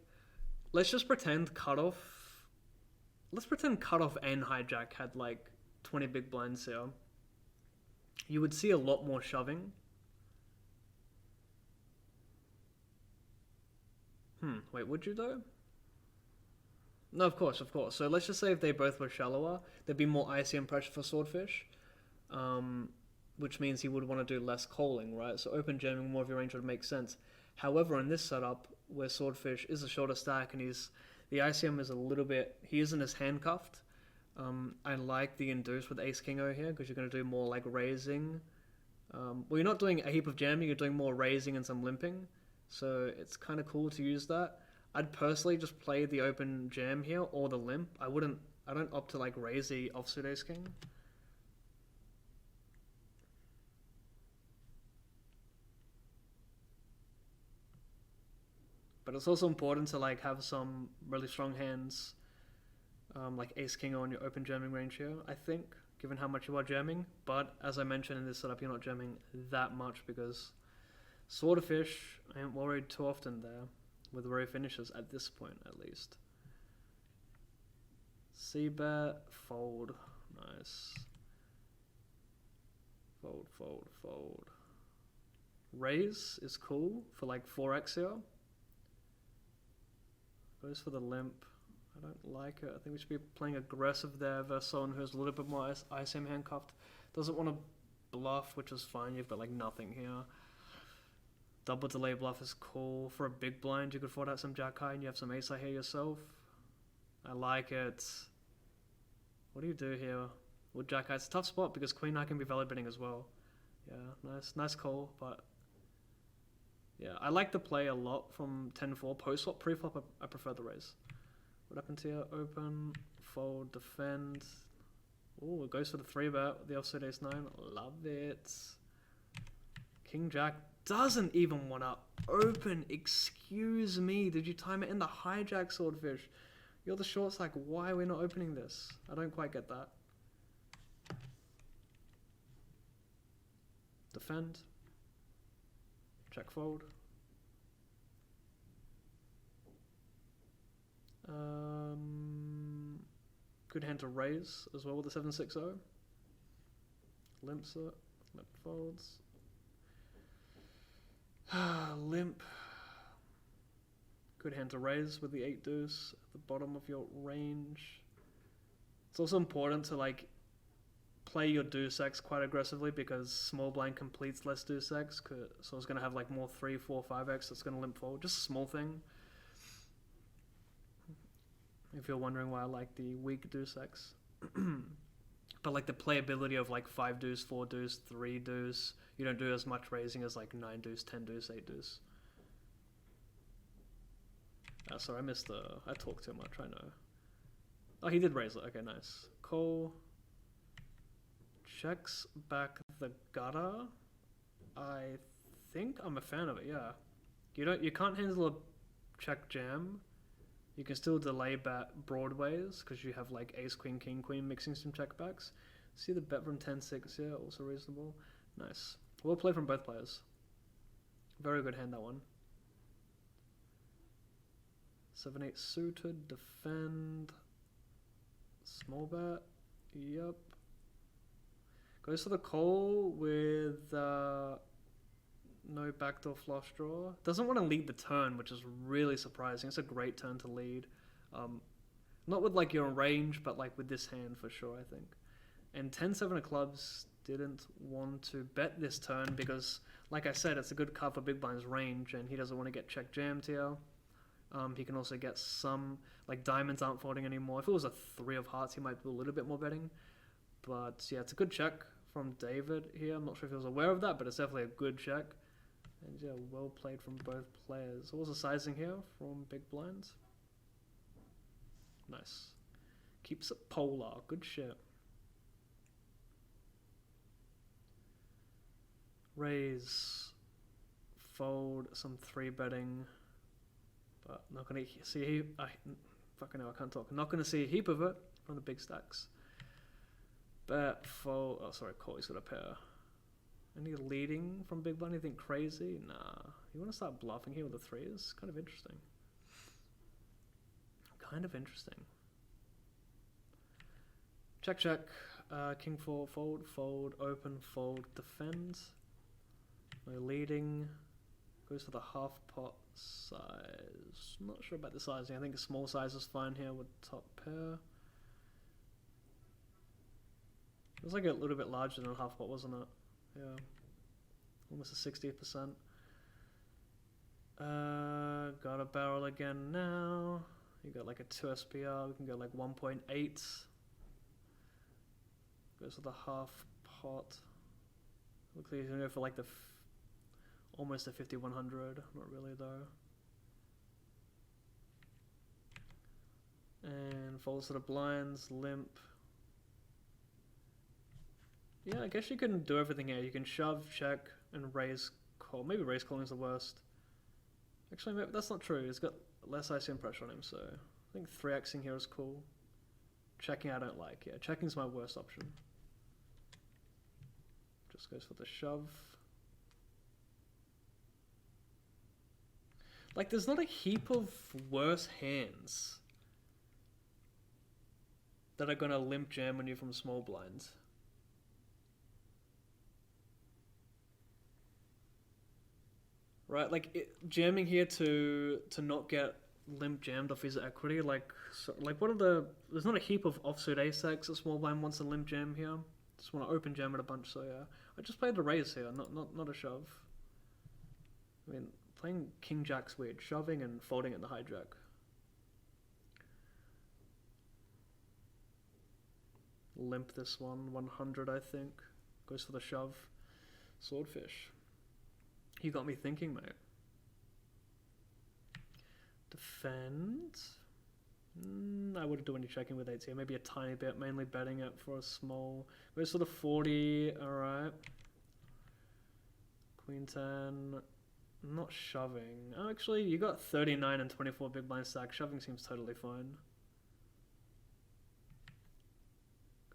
let's just pretend cutoff. Let's pretend cutoff and hijack had like 20 big blinds here. You would see a lot more shoving. Wait, would you though? No, of course, of course. So let's just say if they both were shallower, there'd be more ICM pressure for Swordfish. Which means he would want to do less calling, right? So open jamming more of your range would make sense. However, in this setup, where Swordfish is a shorter stack and the ICM is a little bit, he isn't as handcuffed. I like the induce with Ace King O here because you're going to do more like raising. Well, you're not doing a heap of jamming, you're doing more raising and some limping. So it's kind of cool to use that. I'd personally just play the open jam here or the limp. I don't opt to like raise the offsuit Ace King. But it's also important to like have some really strong hands, like Ace King on your open jamming range here, I think, given how much you are jamming. But as I mentioned in this setup, you're not jamming that much because Swordfish, I ain't worried too often there with where he finishes at this point at least. C-bet, fold, nice. Fold, fold, fold. Raise is cool for like 4x here. Goes for the limp. I don't like it. I think we should be playing aggressive there versus someone who's a little bit more ICM handcuffed. Doesn't want to bluff, which is fine. You've got like nothing here. Double delay bluff is cool. For a big blind, you could fold out some jack high and you have some ace high here yourself. I like it. What do you do here? With jack high, it's a tough spot because queen high can be valid betting as well. Yeah, nice call, but yeah, I like the play a lot from 10-4. Post-flop, pre-flop, I prefer the raise. What happens here? Open, fold, defend. Oh, it goes for the 3-bet, the offsuit ace-9. Love it. King-jack doesn't even want to open. Excuse me, did you time it in the hijack, Swordfish? You're the short stack. Why are we not opening this? I don't quite get that. Defend. Check fold. Good hand to raise as well with the 7-6-0. Limps it. Limp folds. Limp. Good hand to raise with the 8 deuce at the bottom of your range. It's also important to like play your deuce X quite aggressively because small blind completes less deuce X, so it's going to have like more 3, 4, 5X that's going to limp fold. Just a small thing. If you're wondering why I like the weak deuce X. But like the playability of like 5 deuce, 4 deuce, 3 deuce, you don't do as much raising as like 9 deuce, 10 deuce, 8 deuce. Sorry, I missed the... I talked too much, I know. Oh, he did raise it. Okay, nice. Call. Checks back the gutter. I think I'm a fan of it, yeah. You can't handle a check jam. You can still delay bet broadways because you have like ace, queen, king, queen mixing some checkbacks. See the bet from 10-6 here, also reasonable. Nice. Well played from both players. Very good hand, that one. 7-8 suited, defend. Small bet. Yep. Goes for the call with no backdoor flush draw. Doesn't want to lead the turn, which is really surprising. It's a great turn to lead. Not with like your range, but like with this hand for sure, I think. And 10-7 of clubs didn't want to bet this turn because, like I said, it's a good card for big blind's range, and he doesn't want to get check jammed here. He can also get some, like diamonds aren't folding anymore. If it was a 3 of hearts, he might do a little bit more betting. But yeah, it's a good check from David here. I'm not sure if he was aware of that, but it's definitely a good check. And yeah, well played from both players. What was the sizing here from big blinds? Nice. Keeps it polar. Good shit. Raise. Fold. Some 3 betting. But not going to see... fucking hell, I can't talk. Not going to see a heap of it from the big stacks. Bet, fold... Oh, sorry, call. He's got a pair. Any leading from big blind? Anything crazy? Nah. You want to start bluffing here with the 3s? Kind of interesting. Kind of interesting. Check, check. King 4, fold, fold, open, fold, defend. No leading. Goes for the half pot size. Not sure about the sizing. I think a small size is fine here with top pair. It was like a little bit larger than a half pot, wasn't it? Yeah. Almost a 60%. Got a barrel again now. You got like a 2 SPR. We can go like 1.8. Goes for the half pot. Looks like he's gonna go for like the almost a 5100. Not really though. And folds to the blinds, limp. Yeah, I guess you can do everything here. You can shove, check, and raise call. Maybe raise calling is the worst. Actually, maybe that's not true. He's got less ICM pressure on him, so I think 3xing here is cool. Checking I don't like. Yeah, checking's my worst option. Just goes for the shove. Like, there's not a heap of worse hands that are gonna limp jam on you from small blinds. Right, like jamming here to not get limp jammed off his equity. Like, so, like what are the? There's not a heap of offsuit ace-x. A small blind wants a limp jam here. Just want to open jam it a bunch. So yeah, I just played the raise here, not a shove. I mean, playing king jack's weird. Shoving and folding at the hijack. Limp this one, 100 I think. Goes for the shove. Swordfish. You got me thinking, mate. Defend. I wouldn't do any checking with 8s here. Maybe a tiny bit, mainly betting it for a small. We're sort of 40, alright. Queen 10. Not shoving. Oh, actually, you got 39 and 24 big blind stack. Shoving seems totally fine.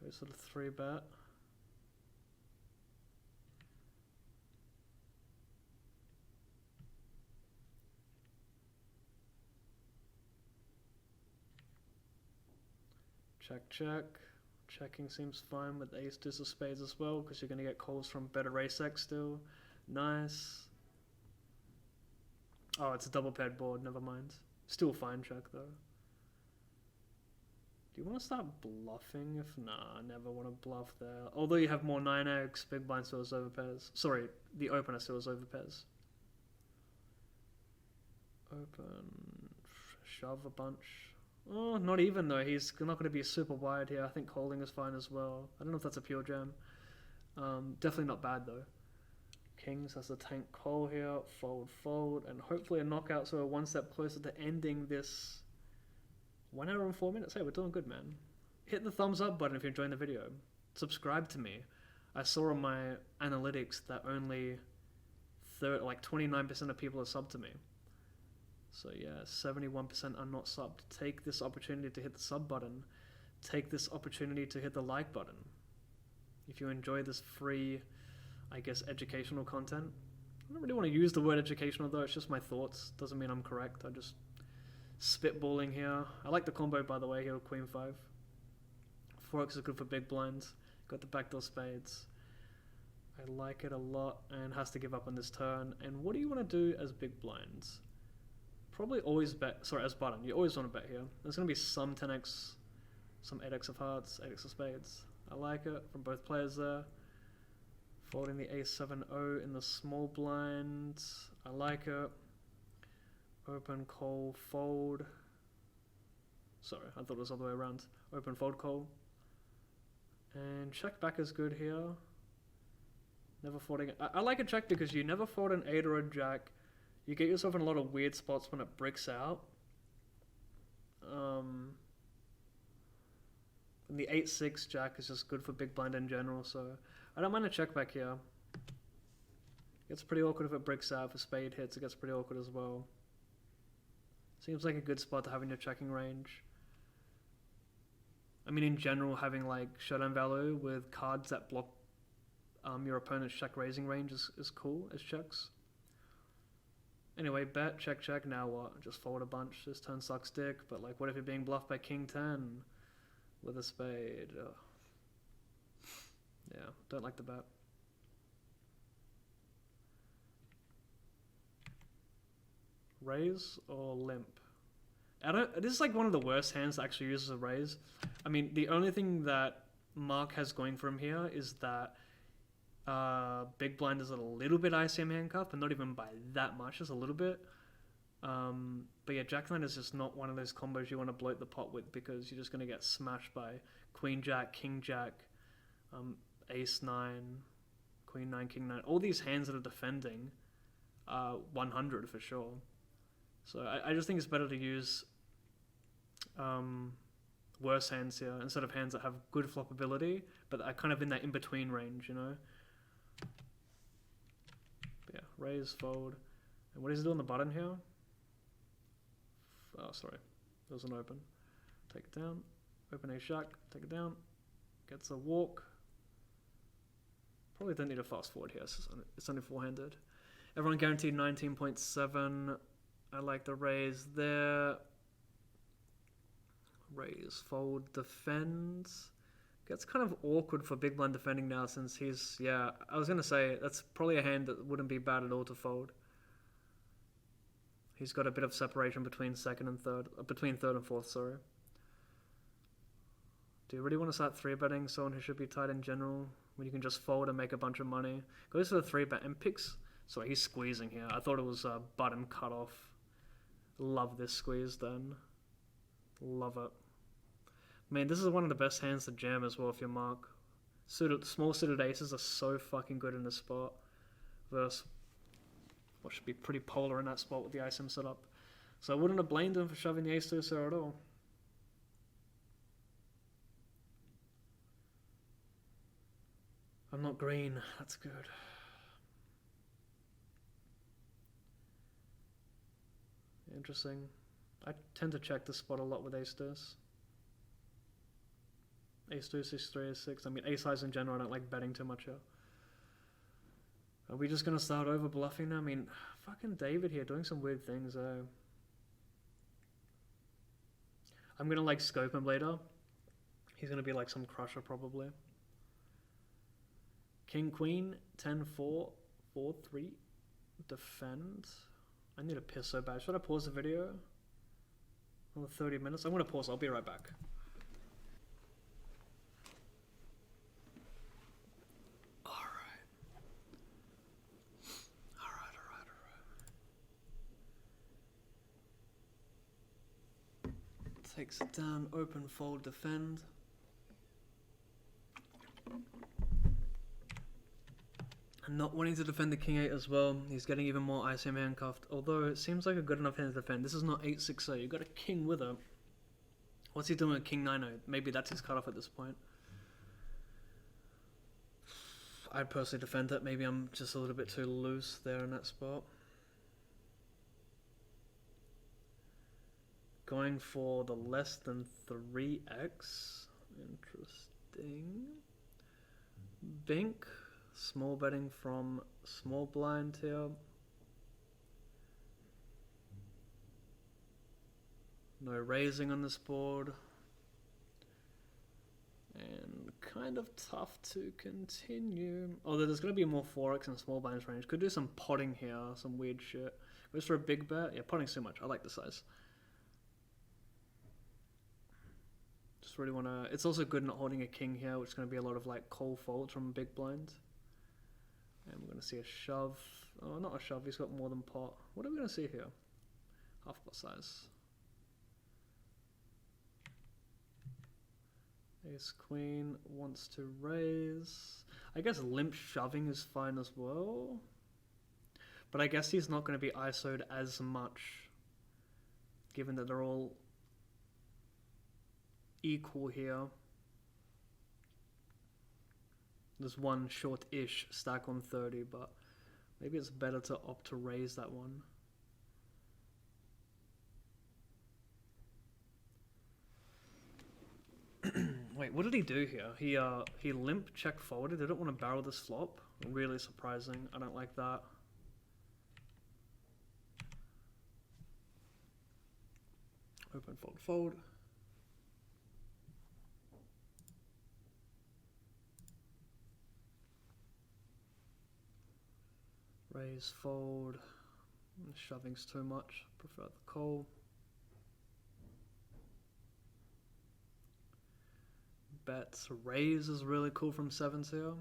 Go sort of 3 bet. Check, check. Checking seems fine with ace deuce of spades as well, because you're going to get calls from better ace x still. Nice. Oh, it's a double paired board, never mind. Still fine check though. Do you want to start bluffing? Nah, I never want to bluff there. Although you have more 9x, big blind still has over pairs. Sorry, the opener still has over pairs. Open, shove a bunch. Oh, not even though. He's not going to be super wide here. I think holding is fine as well. I don't know if that's a pure jam. Definitely not bad though. Kings has a tank call here. Fold, fold, and hopefully a knockout. So we're one step closer to ending this 1 hour and 4 minutes. Hey, we're doing good, man. Hit the thumbs up button if you're enjoying the video. Subscribe to me. I saw on my analytics that only 29% of people are subbed to me. So yeah, 71% are not subbed. Take this opportunity to hit the sub button. Take this opportunity to hit the like button. If you enjoy this free, I guess, educational content. I don't really want to use the word educational though, it's just my thoughts. Doesn't mean I'm correct, I just spitballing here. I like the combo by the way here with Queen 5. 4x is good for big blinds. Got the backdoor spades. I like it a lot and has to give up on this turn. And what do you want to do as big blinds? Probably always bet, sorry, as button. You always want to bet here. There's going to be some 10x, some 8x of hearts, 8x of spades. I like it from both players there. Folding the A7-0 in the small blind. I like it. Open, call, fold. Sorry, I thought it was all the way around. Open, fold, call. And check back is good here. Never folding it. I like a check because you never fold an 8 or a jack. You get yourself in a lot of weird spots when it bricks out. And the 8-6 jack is just good for big blind in general, so I don't mind a check back here. Gets pretty awkward if it bricks out. If a spade hits, it gets pretty awkward as well. Seems like a good spot to have in your checking range. I mean, in general, having like showdown value with cards that block your opponent's check raising range is cool as checks. Anyway, bet, check, check, now what? Just fold a bunch, this turn sucks dick, but like what if you're being bluffed by King 10 with a spade? Ugh. Yeah, don't like the bet. Raise or limp? This is like one of the worst hands that actually uses a raise. I mean, the only thing that Mark has going for him here is that big blind is a little bit ICM handcuff, but not even by that much, just a little bit. But yeah, Jack 9 is just not one of those combos you want to bloat the pot with because you're just going to get smashed by Queen Jack, King Jack, Ace 9, Queen 9, King 9. All these hands that are defending 100 for sure. So I just think it's better to use worse hands here instead of hands that have good floppability, but are kind of in that in-between range, you know? But yeah, raise, fold. And what does he do on the button here? Oh, sorry. It was an open. Take it down. Open a shack. Take it down. Gets a walk. Probably don't need a fast forward here. It's only four-handed. Everyone guaranteed 19.7. I like the raise there. Raise, fold, defends. Gets kind of awkward for big blind defending now since he's, yeah, I was going to say that's probably a hand that wouldn't be bad at all to fold. He's got a bit of separation between second and third, between third and fourth, sorry. Do you really want to start 3-betting someone who should be tight in general when you can just fold and make a bunch of money? Goes for the 3-bet and picks, sorry, he's squeezing here. I thought it was a button cut off. Love this squeeze then. Love it. Man, this is one of the best hands to jam as well if you're Mark. Small suited aces are so fucking good in this spot. Versus what should be pretty polar in that spot with the ISM setup. So I wouldn't have blamed him for shoving the ace to there at all. I'm not green, that's good. Interesting. I tend to check this spot a lot with ace deuce. Ace deuce, ace 3, ace 6. I mean, ace highs in general, I don't like betting too much here. Are we just going to start over bluffing now? I mean, fucking David here doing some weird things. I'm going to like scope him later He's going to be like some crusher probably. King, queen, 10-4, 4-3, defend. I need a piss so bad. Should I pause the video? Another 30 minutes? I'm going to pause. I'll be right back. Takes it down, open, fold, defend. And not wanting to defend the king 8 as well. He's getting even more ICM handcuffed. Although it seems like a good enough hand to defend. This is not 8-6-0. You've got a king with it. What's he doing with king 9-0? Maybe that's his cutoff at this point. I'd personally defend it. Maybe I'm just a little bit too loose there in that spot. Going for the less than 3x. Interesting. Bink. Small betting from small blind here. No raising on this board. And kind of tough to continue. Although there's going to be more 4x and small blinds range. Could do some potting here. Some weird shit. Goes for a big bet. Yeah, potting's too much. I like the size. Just really want to... It's also good not holding a king here, which is going to be a lot of like call folds from big blind. And we're going to see a shove. Oh, not a shove. He's got more than pot. What are we going to see here? Half pot size. Ace queen wants to raise. I guess limp shoving is fine as well. But I guess he's not going to be ISO'd as much, given that they're all equal here. There's one short-ish stack on 30, but maybe it's better to opt to raise that one. Wait, what did he do here? He limp check folded. Didn't want to barrel this flop. Really surprising. I don't like that. Open, fold, fold. Raise, fold. Shoving's too much. Prefer the call. Bets. Raise is really cool from 7s here.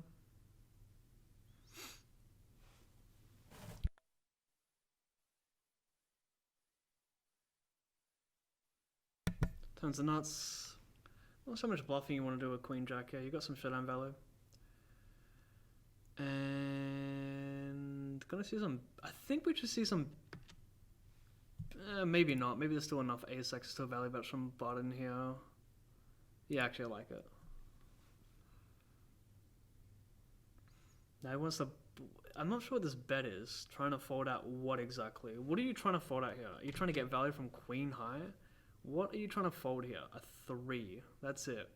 Turns the nuts. Not so much bluffing you want to do with queen jack here. You got some showdown value. And gonna see some. I think we should see some. Maybe not. Maybe there's still enough ace x to value bets from button here. Yeah, actually, I like it. Now he wants to. I'm not sure what this bet is. Trying to fold out what exactly? What are you trying to fold out here? Are you trying to get value from queen high? What are you trying to fold here? A 3. That's it.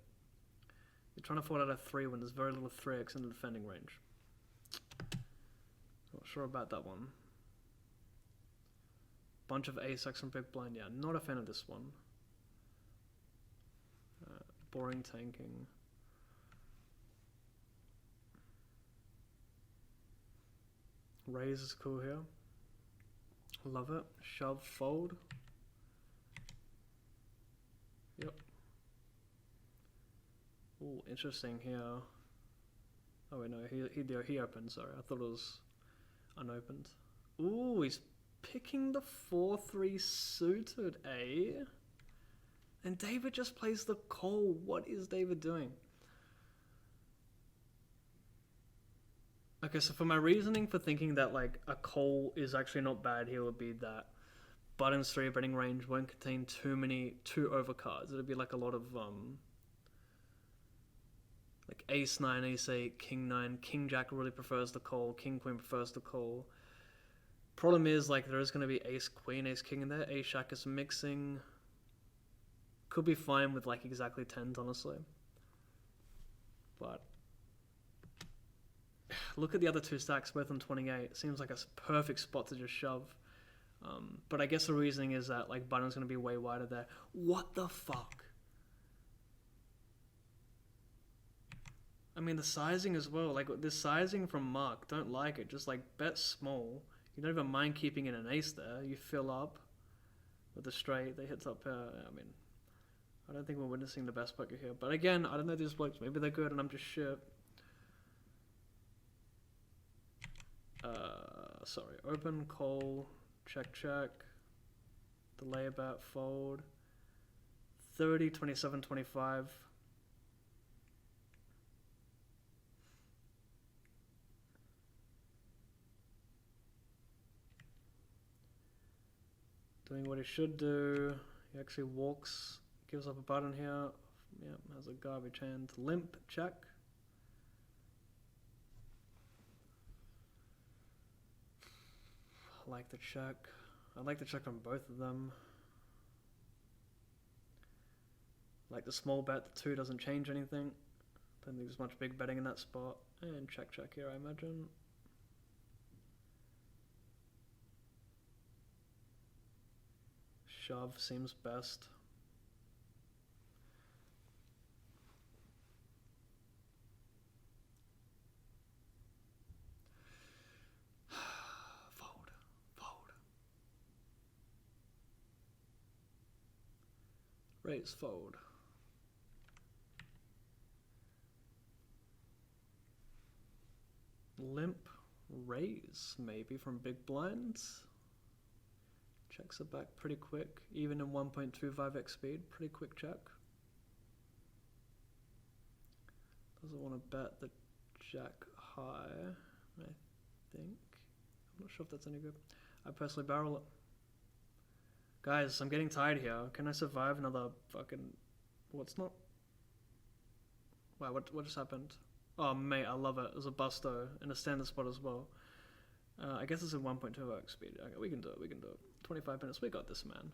You're trying to fold out a 3 when there's very little 3x in the defending range. Not sure about that one. Bunch of ace x from big blind. Yeah, not a fan of this one. Boring tanking. Raise is cool here. Love it. Shove, fold. Yep. Ooh, interesting here. Oh wait, no, he opened, sorry. I thought it was unopened. Ooh, he's picking the 4-3 suited, eh? And David just plays the call. What is David doing? Okay, so for my reasoning for thinking that like a call is actually not bad here would be that button's 3 betting range won't contain two overcards. It'll be like a lot of like ace 9, ace 8, king 9, king jack really prefers the call, king queen prefers the call. Problem is like there is going to be ace queen, ace king in there. Ace jack is mixing. Could be fine with like exactly 10s, honestly. But look at the other 2 stacks, both on 28. Seems like a perfect spot to just shove. But I guess the reasoning is that like button's going to be way wider there. What the fuck? I mean, the sizing as well. Like, the sizing from Mark, don't like it. Just, like, bet small. You don't even mind keeping in an ace there. You fill up with the straight. They hit up pair. I mean, I don't think we're witnessing the best poker here. But again, I don't know these blokes. Maybe they're good and I'm just shit. Sorry. Open, call, check, check. Delay bet, fold. 30, 27, 25. Doing what he should do. He actually walks, gives up a button here. Yep, has a garbage hand. Limp, check. I like the check. I like the check on both of them. Like the small bet, the 2 doesn't change anything. Don't think there's much big betting in that spot. And check, check here, I imagine. Shove seems best. Fold, fold. Raise, fold. Limp, raise, maybe from big blinds. Checks are back pretty quick, even in 1.25x speed, pretty quick check. Doesn't want to bet the jack high, I think. I'm not sure if that's any good. I personally barrel it. Guys, I'm getting tired here. Can I survive another fucking... What's not... Wow, what just happened? Oh, mate, I love it. There's a busto in a standard spot as well. I guess it's a 1.2x speed. Okay, we can do it, we can do it. 25 minutes, we got this, man.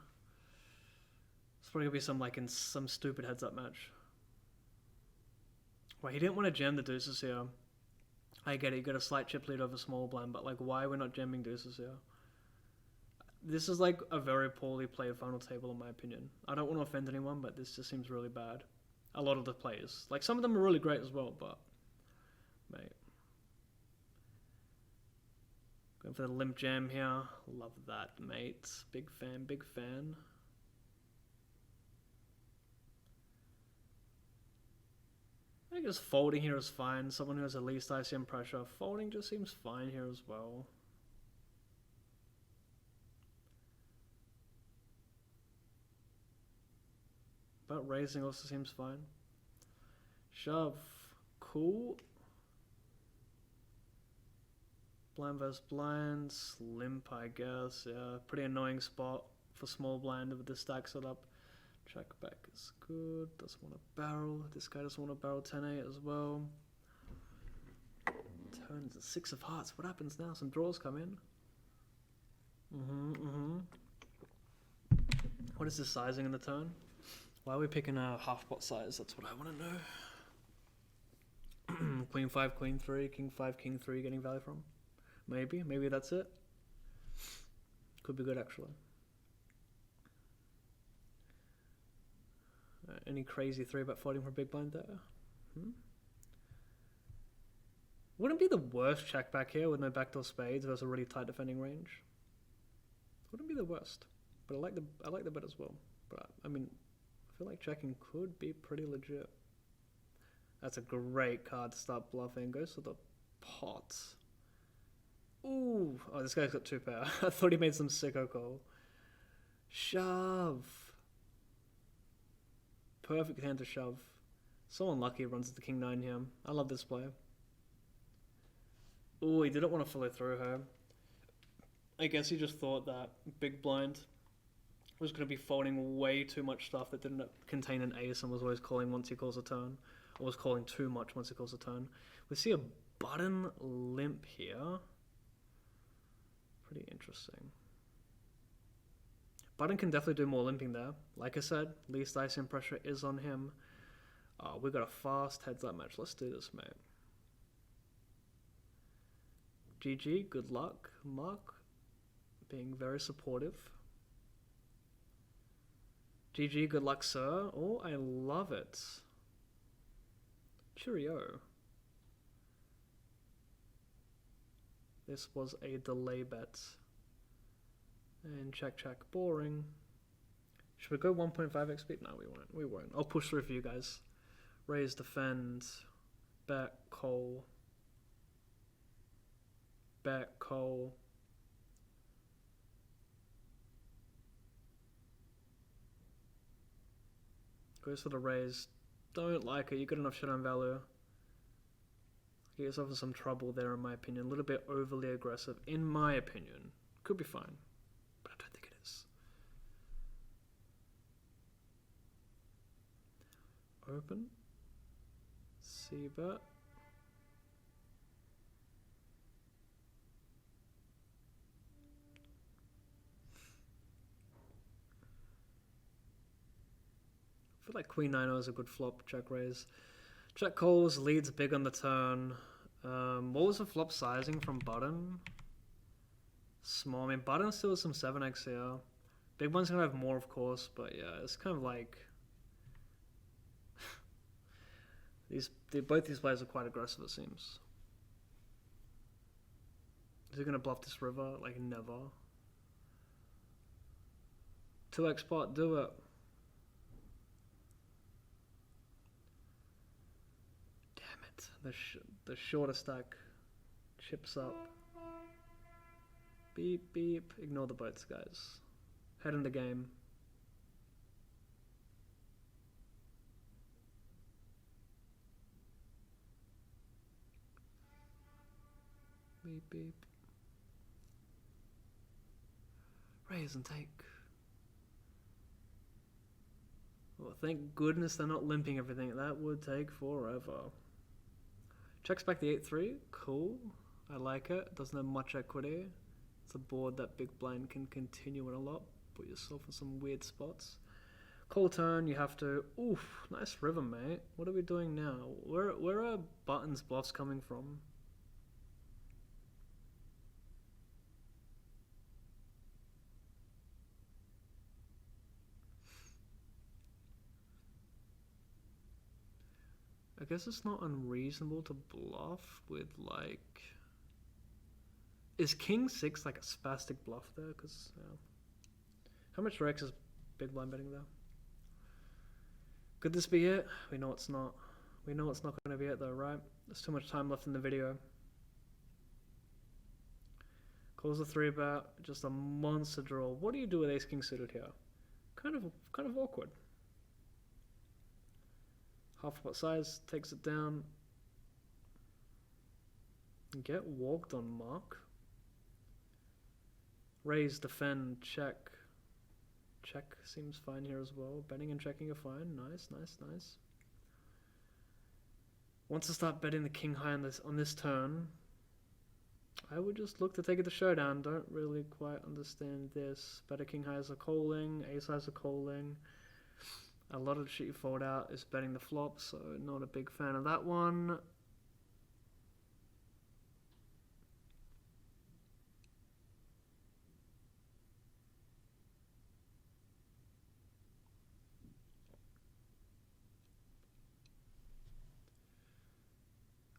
It's probably gonna be some, like, in some stupid heads-up match. Well, he didn't want to jam the deuces here. I get it, you got a slight chip lead over small blind, but, like, why are we not jamming deuces here? This is, like, a very poorly played final table, in my opinion. I don't want to offend anyone, but this just seems really bad. A lot of the players. Like, some of them are really great as well, but... Mate. Going for the limp jam here. Love that, mate. Big fan, big fan. I guess folding here is fine. Someone who has the least ICM pressure. Folding just seems fine here as well. But raising also seems fine. Shove. Cool. Blind versus blinds, limp I guess, yeah, pretty annoying spot for small blind with the stack set up. Check back is good, doesn't want to barrel, this guy doesn't want to barrel 10-8 as well. Turns a 6 of hearts, what happens now? Some draws come in. What is the sizing in the turn? Why are we picking a half pot size? That's what I want to know. Queen 5, Queen 3, King 5, King 3 getting value from? Maybe that's it. Could be good actually. Any crazy 3-bet folding for big blind there? Wouldn't be the worst check back here with no backdoor spades versus a really tight defending range. Wouldn't be the worst, but I like the bet as well. But I mean, I feel like checking could be pretty legit. That's a great card to start bluffing. Goes to the pot. Ooh, oh, this guy's got 2 pair. I thought he made some sicko call. Shove. Perfect hand to shove. So unlucky runs to the King 9 here. I love this player. Ooh, he didn't want to follow through her. I guess he just thought that big blind was going to be folding way too much stuff that didn't contain an ace and was always calling once he calls a turn. Or was calling too much once he calls a turn. We see a button limp here. Pretty interesting. Button can definitely do more limping there. Like I said, least ICM pressure is on him. We've got a fast heads-up match. Let's do this, mate. GG, good luck. Mark, being very supportive. GG, good luck, sir. Oh, I love it. Cheerio. This was a delay bet. And check, boring. Should we go 1.5x speed? No, we won't. I'll push through for you guys. Raise, defend, bet, call. Bet, call. Goes for the raise. Don't like it. You got enough showdown value. Get yourself in some trouble there, in my opinion. A little bit overly aggressive, in my opinion. Could be fine, but I don't think it is. Open. C-bet. I feel like Queen 9-0 is a good flop, check raise. Check calls, leads big on the turn. What was the flop sizing from button? Small. I mean, button still has some 7x here. Big one's gonna have more, of course, but yeah, it's kind of like both these players are quite aggressive, it seems. Is he gonna bluff this river? Like, never. 2x pot, do it. The shorter stack chips up. Beep, beep. Ignore the boats, guys. Head in the game. Beep, beep. Raise and take. Well, thank goodness they're not limping everything. That would take forever. Checks back the 8-3, cool. I like it. Doesn't have much equity. It's a board that big blind can continue in a lot. Put yourself in some weird spots. Call turn, you have to. Oof, nice river, mate. What are we doing now? Where are buttons bluffs coming from? I guess it's not unreasonable to bluff with, like... Is King 6 like a spastic bluff there? Because, yeah. How much Rex is big blind betting there? Could this be it? We know it's not. We know it's not going to be it though, right? There's too much time left in the video. Calls a 3-bet, just a monster draw. What do you do with Ace King suited here? Kind of awkward. Half pot size, takes it down. Get walked on mark. Raise, defend, check. Check seems fine here as well. Betting and checking are fine. Nice, nice, nice. Once I start betting the king high on this turn, I would just look to take it to showdown. Don't really quite understand this. Better king highs are calling, ace highs are calling. A lot of the shit you fold out is betting the flop, so not a big fan of that one.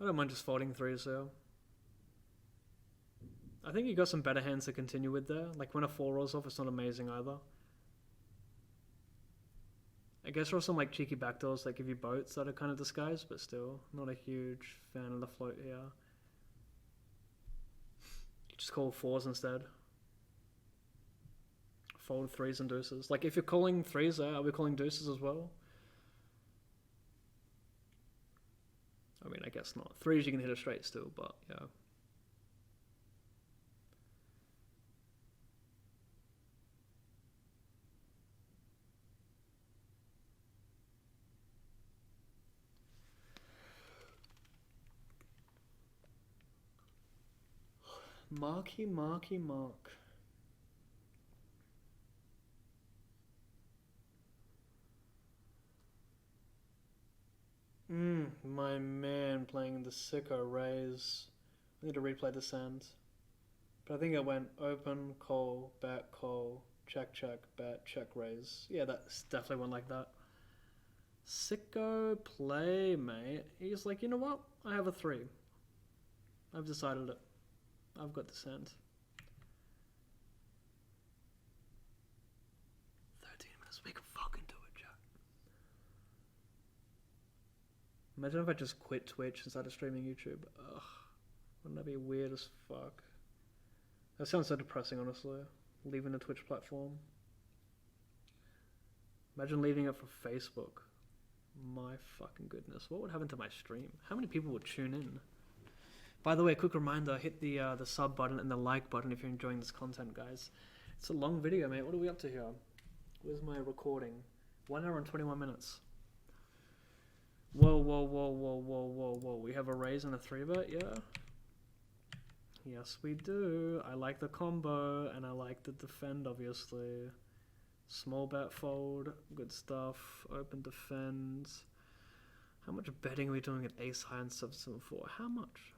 I don't mind just folding threes though. I think you got some better hands to continue with there. Like when a 4 rolls off, it's not amazing either. I guess there are some like cheeky backdoors that give you boats that are kind of disguised, but still, not a huge fan of the float here. You just call 4s instead. Fold 3s and deuces. Like if you're calling 3s there, are we calling deuces as well? I mean, I guess not. 3s you can hit a straight still, but yeah. Marky, marky, mark. My man playing the sicko raise. I need to replay this hand. But I think it went open, call, bet, call, check, check, bet, check, raise. Yeah, that's definitely one like that. Sicko play, mate. He's like, you know what? I have a 3. I've decided it. I've got this hand. 13 minutes. We can fucking do it, Jack. Imagine if I just quit Twitch and started streaming YouTube. Ugh. Wouldn't that be weird as fuck? That sounds so depressing, honestly. Leaving the Twitch platform. Imagine leaving it for Facebook. My fucking goodness. What would happen to my stream? How many people would tune in? By the way, quick reminder, hit the sub button and the like button if you're enjoying this content, guys. It's a long video, mate. What are we up to here? Where's my recording? 1 hour and 21 minutes. Whoa, whoa, whoa, whoa, whoa, whoa, whoa. We have a raise and a 3-bet, yeah? Yes, we do. I like the combo, and I like the defend, obviously. Small bet fold, good stuff. Open defend. How much betting are we doing at ace high and 774? How much?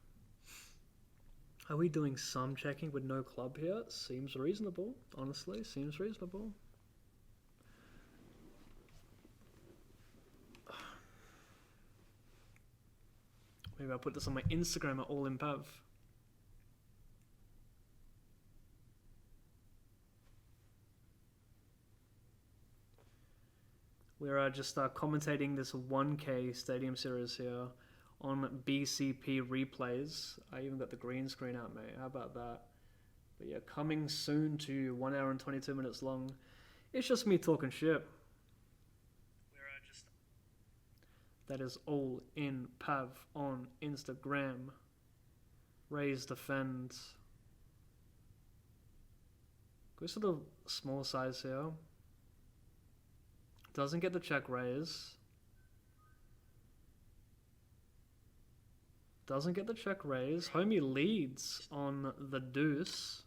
Are we doing some checking with no club here? Seems reasonable, honestly. Seems reasonable. Maybe I'll put this on my Instagram at All In Pav. We're just commentating this 1K Stadium Series here on BCP replays. I even got the green screen out, mate. How about that? But yeah, coming soon to 1 hour and 22 minutes long. It's just me talking shit. That is All In Pav on Instagram. Raise, defend. Goes to the small size here. Doesn't get the check raise. Doesn't get the check raise. Homie leads on the deuce.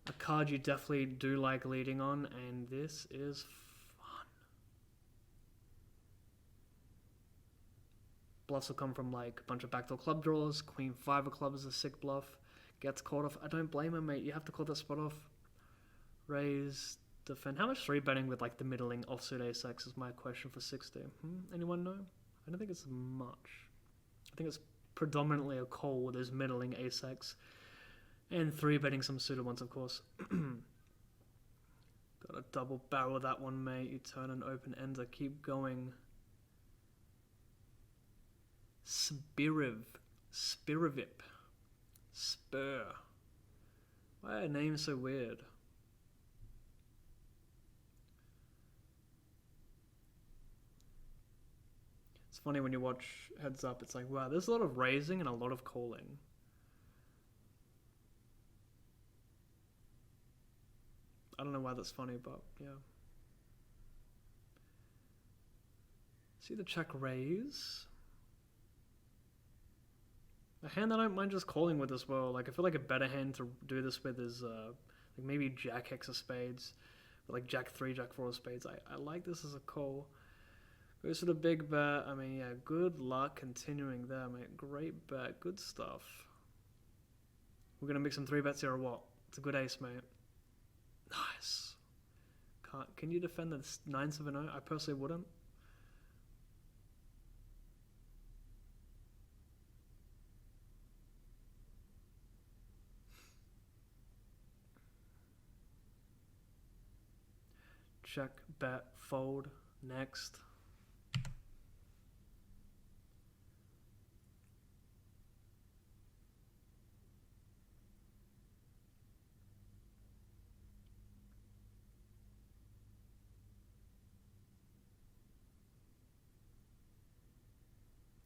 A card you definitely do like leading on, and this is fun. Bluffs will come from like a bunch of backdoor club draws. Queen 5 of clubs is a sick bluff. Gets caught off. I don't blame him, mate. You have to call that spot off. Raise. Defend. How much 3-betting with like the middling offsuit ace-x is my question for 60? Anyone know? I don't think it's much. I think it's predominantly a call with his middling ace-x and 3-betting some suited ones, of course. Got a double barrel that one, mate. You turn an open ender. Keep going. Spirivip. Spur. Why are names so weird? It's funny when you watch Heads Up, it's like, wow, there's a lot of raising and a lot of calling. I don't know why that's funny, but yeah. See the check raise? A hand I don't mind just calling with as well. Like, I feel like a better hand to do this with is like maybe Jack X of spades, but like Jack 3, Jack 4 of spades. I like this as a call. Goes to the big bet. I mean, yeah, good luck continuing there, mate. Great bet. Good stuff. We're going to make some 3-bets here or what? It's a good ace, mate. Nice. Can you defend the 9-7-0? I personally wouldn't. Check, bet, fold. Next.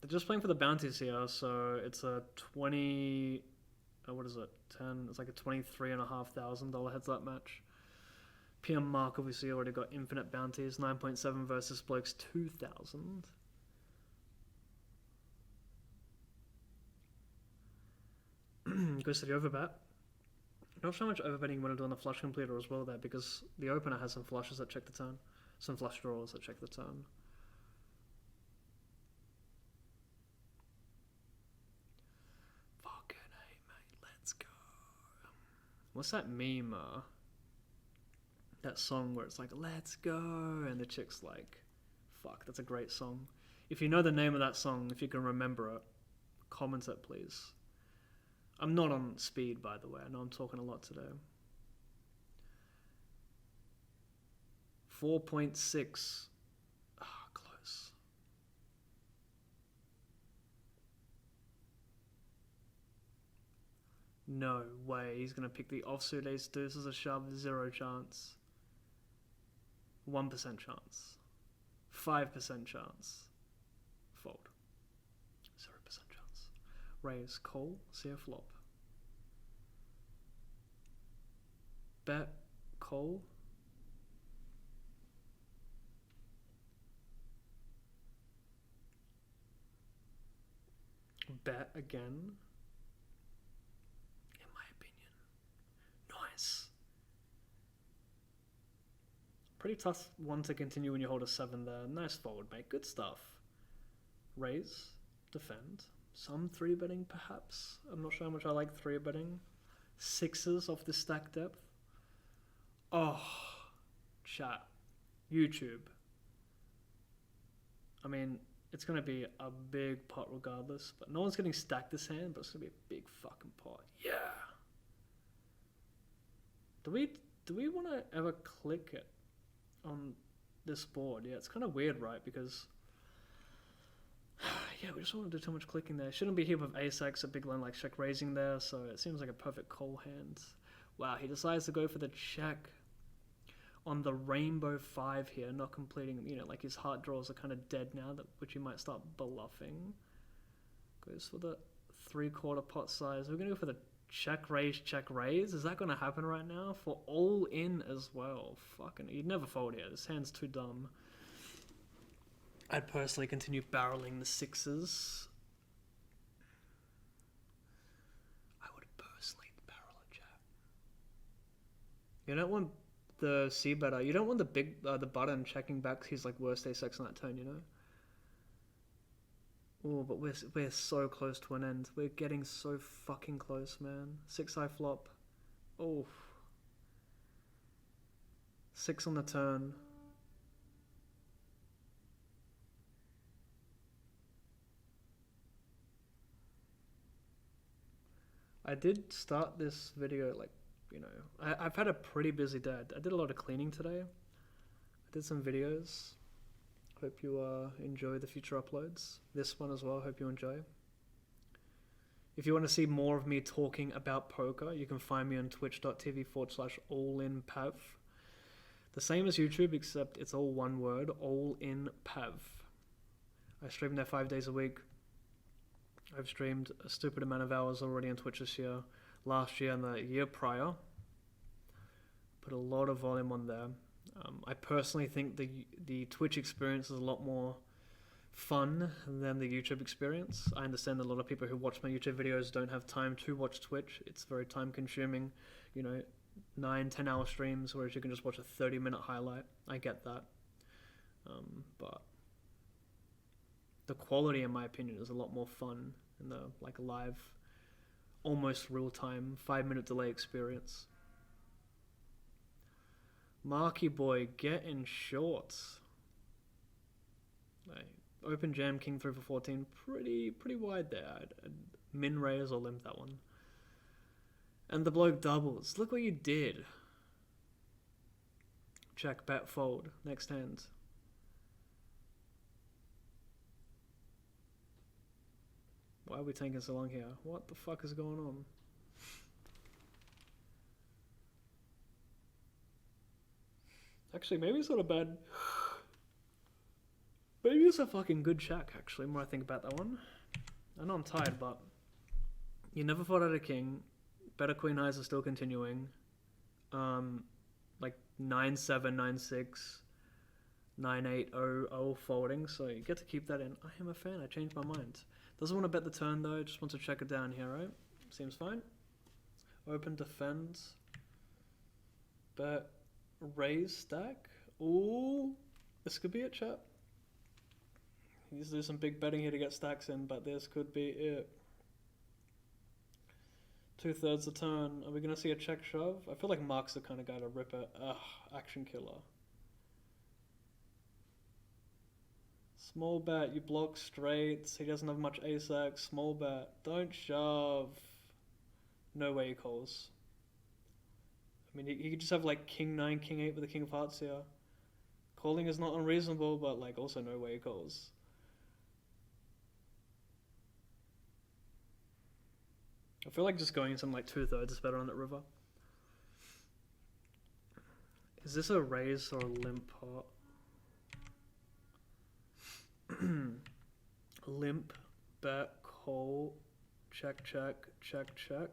They're just playing for the bounties here, so it's a 20... what is it? 10... It's like a $23,500 heads-up match. PM Mark obviously already got infinite bounties. 9.7 versus Bloke's 2,000. Goes to the overbet. Not sure how much overbetting you want to do on the flush completer as well there, because the opener has some flushes that check the turn. Some flush draws that check the turn. Fucking hey, mate. Let's go. What's that meme? That song where it's like, let's go, and the chick's like, fuck, that's a great song. If you know the name of that song, if you can remember it, comment it, please. I'm not on speed, by the way. I know I'm talking a lot today. 4.6. Ah, close. No way. He's going to pick the offsuit ace deuce as a shove. 0 chance. 1% chance. 5% chance. Fold. 0% chance. Raise, call, see a flop. Bet, call. Bet again. In my opinion. Nice. Pretty tough one to continue when you hold a 7 there. Nice forward, mate. Good stuff. Raise, defend. Some 3-betting, perhaps. I'm not sure how much I like 3-betting. 6s off the stack depth. Oh, chat. YouTube. I mean, it's going to be a big pot regardless, but no one's getting stacked this hand, but it's going to be a big fucking pot. Yeah. Do we want to ever click it on this board? Yeah, it's kind of weird, right? Because yeah, we just don't want to do too much clicking there. Shouldn't be here with ace-x, a big line like check raising there, so it seems like a perfect call hand. Wow, he decides to go for the check on the rainbow 5 here, not completing, you know, like his heart draws are kind of dead now, which he might start bluffing. Goes for the 3/4 pot size. We're going to go for the check raise. Is that going to happen right now? For all in as well. Fucking, you'd never fold here. This hand's too dumb. I'd personally continue barreling the 6s. I would personally barrel a jack. You don't want the C better. You don't want the big the button checking back. He's like worst ace-x on that turn, you know. Oh, but we're so close to an end. We're getting so fucking close, man. 6-high flop. Oh. 6 on the turn. I did start this video, like, you know, I've had a pretty busy day. I did a lot of cleaning today. I did some videos. Hope you enjoy the future uploads. This one as well, hope you enjoy. If you want to see more of me talking about poker, you can find me on twitch.tv/allinpav. The same as YouTube, except it's all one word, allinpav. I stream there 5 days a week. I've streamed a stupid amount of hours already on Twitch this year, last year and the year prior. Put a lot of volume on there. I personally think the Twitch experience is a lot more fun than the YouTube experience. I understand a lot of people who watch my YouTube videos don't have time to watch Twitch. It's very time consuming, you know, 9-10 hour streams, whereas you can just watch a 30-minute highlight. I get that. But the quality, in my opinion, is a lot more fun in the like live, almost real-time 5-minute delay experience. Marky boy getting shorts. Open jam, king 3 for 14, pretty wide there. I'd min raise or limp that one. And the bloke doubles. Look what you did. Check, bet, fold. Next hand. Why are we taking so long here? What the fuck is going on? Actually, maybe it's not a bad... Maybe it's a fucking good check, actually, the more I think about that one. I know I'm tired, but... You never fought out a king. Better queen highs are still continuing. Like 9-7, 9-6, 9-8, 0-0 folding, so you get to keep that in. I am a fan, I changed my mind. Doesn't want to bet the turn though, just wants to check it down here, right? Seems fine. Open, defend. Bet, raise, stack. Ooh, this could be it, chat. He needs to do some big betting here to get stacks in, but this could be it. 2/3 the turn. Are we going to see a check shove? I feel like Mark's the kind of guy to rip it. Ugh, action killer. Small bet, you block straights. He doesn't have much ace-x. Small bet. Don't shove. No way he calls. I mean, he could just have like king 9, king 8 with the king of hearts here. Calling is not unreasonable, but like also no way he calls. I feel like just going some like 2/3 is better on that river. Is this a raise or a limp pot? Limp, bet, call, check, check, check, check.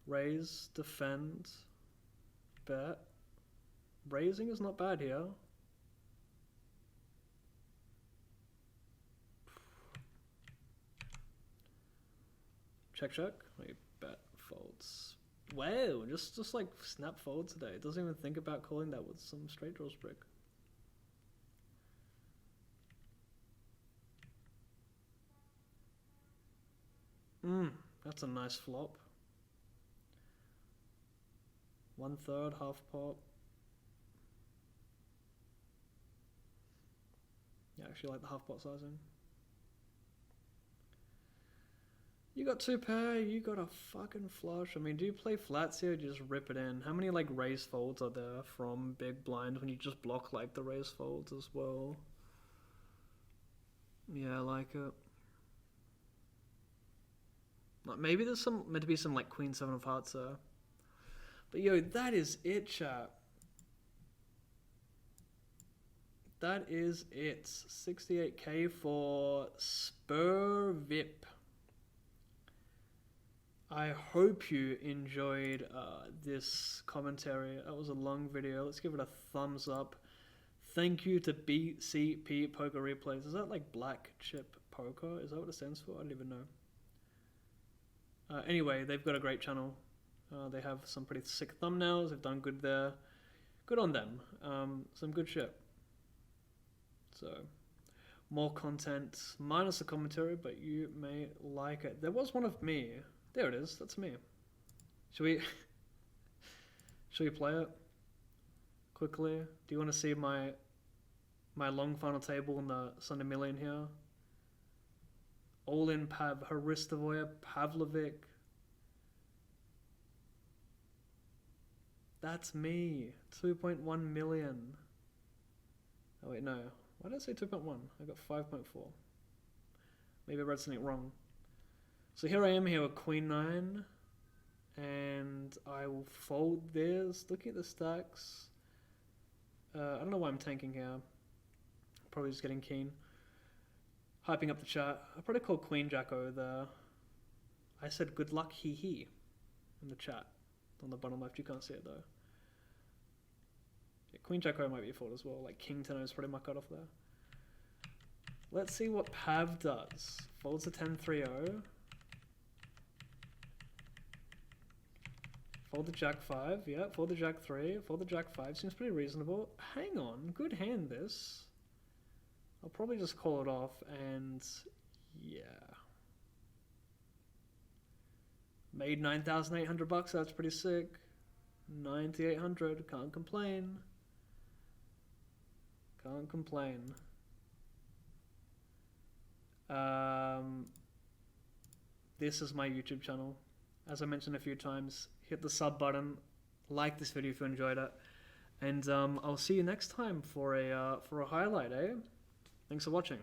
Raise, defend, bet. Raising is not bad here. Check, check. Wait, bet, folds. Wow, just like snap fold today. It doesn't even think about calling that with some straight draws brick. That's a nice flop. 1/3, half pot. Yeah, I actually like the half pot sizing. You got 2 pair, you got a fucking flush. I mean, do you play flats here or do you just rip it in? How many like raise folds are there from big blind when you just block like the raise folds as well? Yeah, I like it. Like, maybe there's meant to be some like queen 7 of hearts there. But yo, that is it, chat. That is it. 68k for Spur VIP. I hope you enjoyed this commentary. That was a long video. Let's give it a thumbs up. Thank you to BCP Poker Replays. Is that like Black Chip Poker? Is that what it stands for? I don't even know. Anyway, they've got a great channel. They have some pretty sick thumbnails. They've done good there. Good on them. Some good shit. So, more content, minus the commentary, but you may like it. There was one of me. There it is. That's me. Should we play it quickly? Do you want to see my long final table in the Sunday Million here? All in Pav, Haristovoya, Pavlovic. That's me. 2.1 million. Oh wait, no. Why did I say 2.1? I got 5.4. Maybe I read something wrong. So here I am here with Queen 9. And I will fold this. Looking at the stacks. I don't know why I'm tanking here. Probably just getting keen. Hyping up the chat. I probably called Queen Jack over there. I said good luck hee hee in the chat. On the bottom left, you can't see it though. Yeah, Queen Jack O might be a fold as well. Like King 10 is probably my cutoff there. Let's see what Pav does. Folds a 10-3-0. Fold the Jack 5. Yeah, fold the Jack 3. Fold the Jack 5. Seems pretty reasonable. Hang on. Good hand this. I'll probably just call it off and yeah. Made 9,800 bucks, that's pretty sick. 9,800, can't complain. Can't complain. This is my YouTube channel. As I mentioned a few times, hit the sub button, like this video if you enjoyed it, and I'll see you next time for a highlight, eh? Thanks for watching.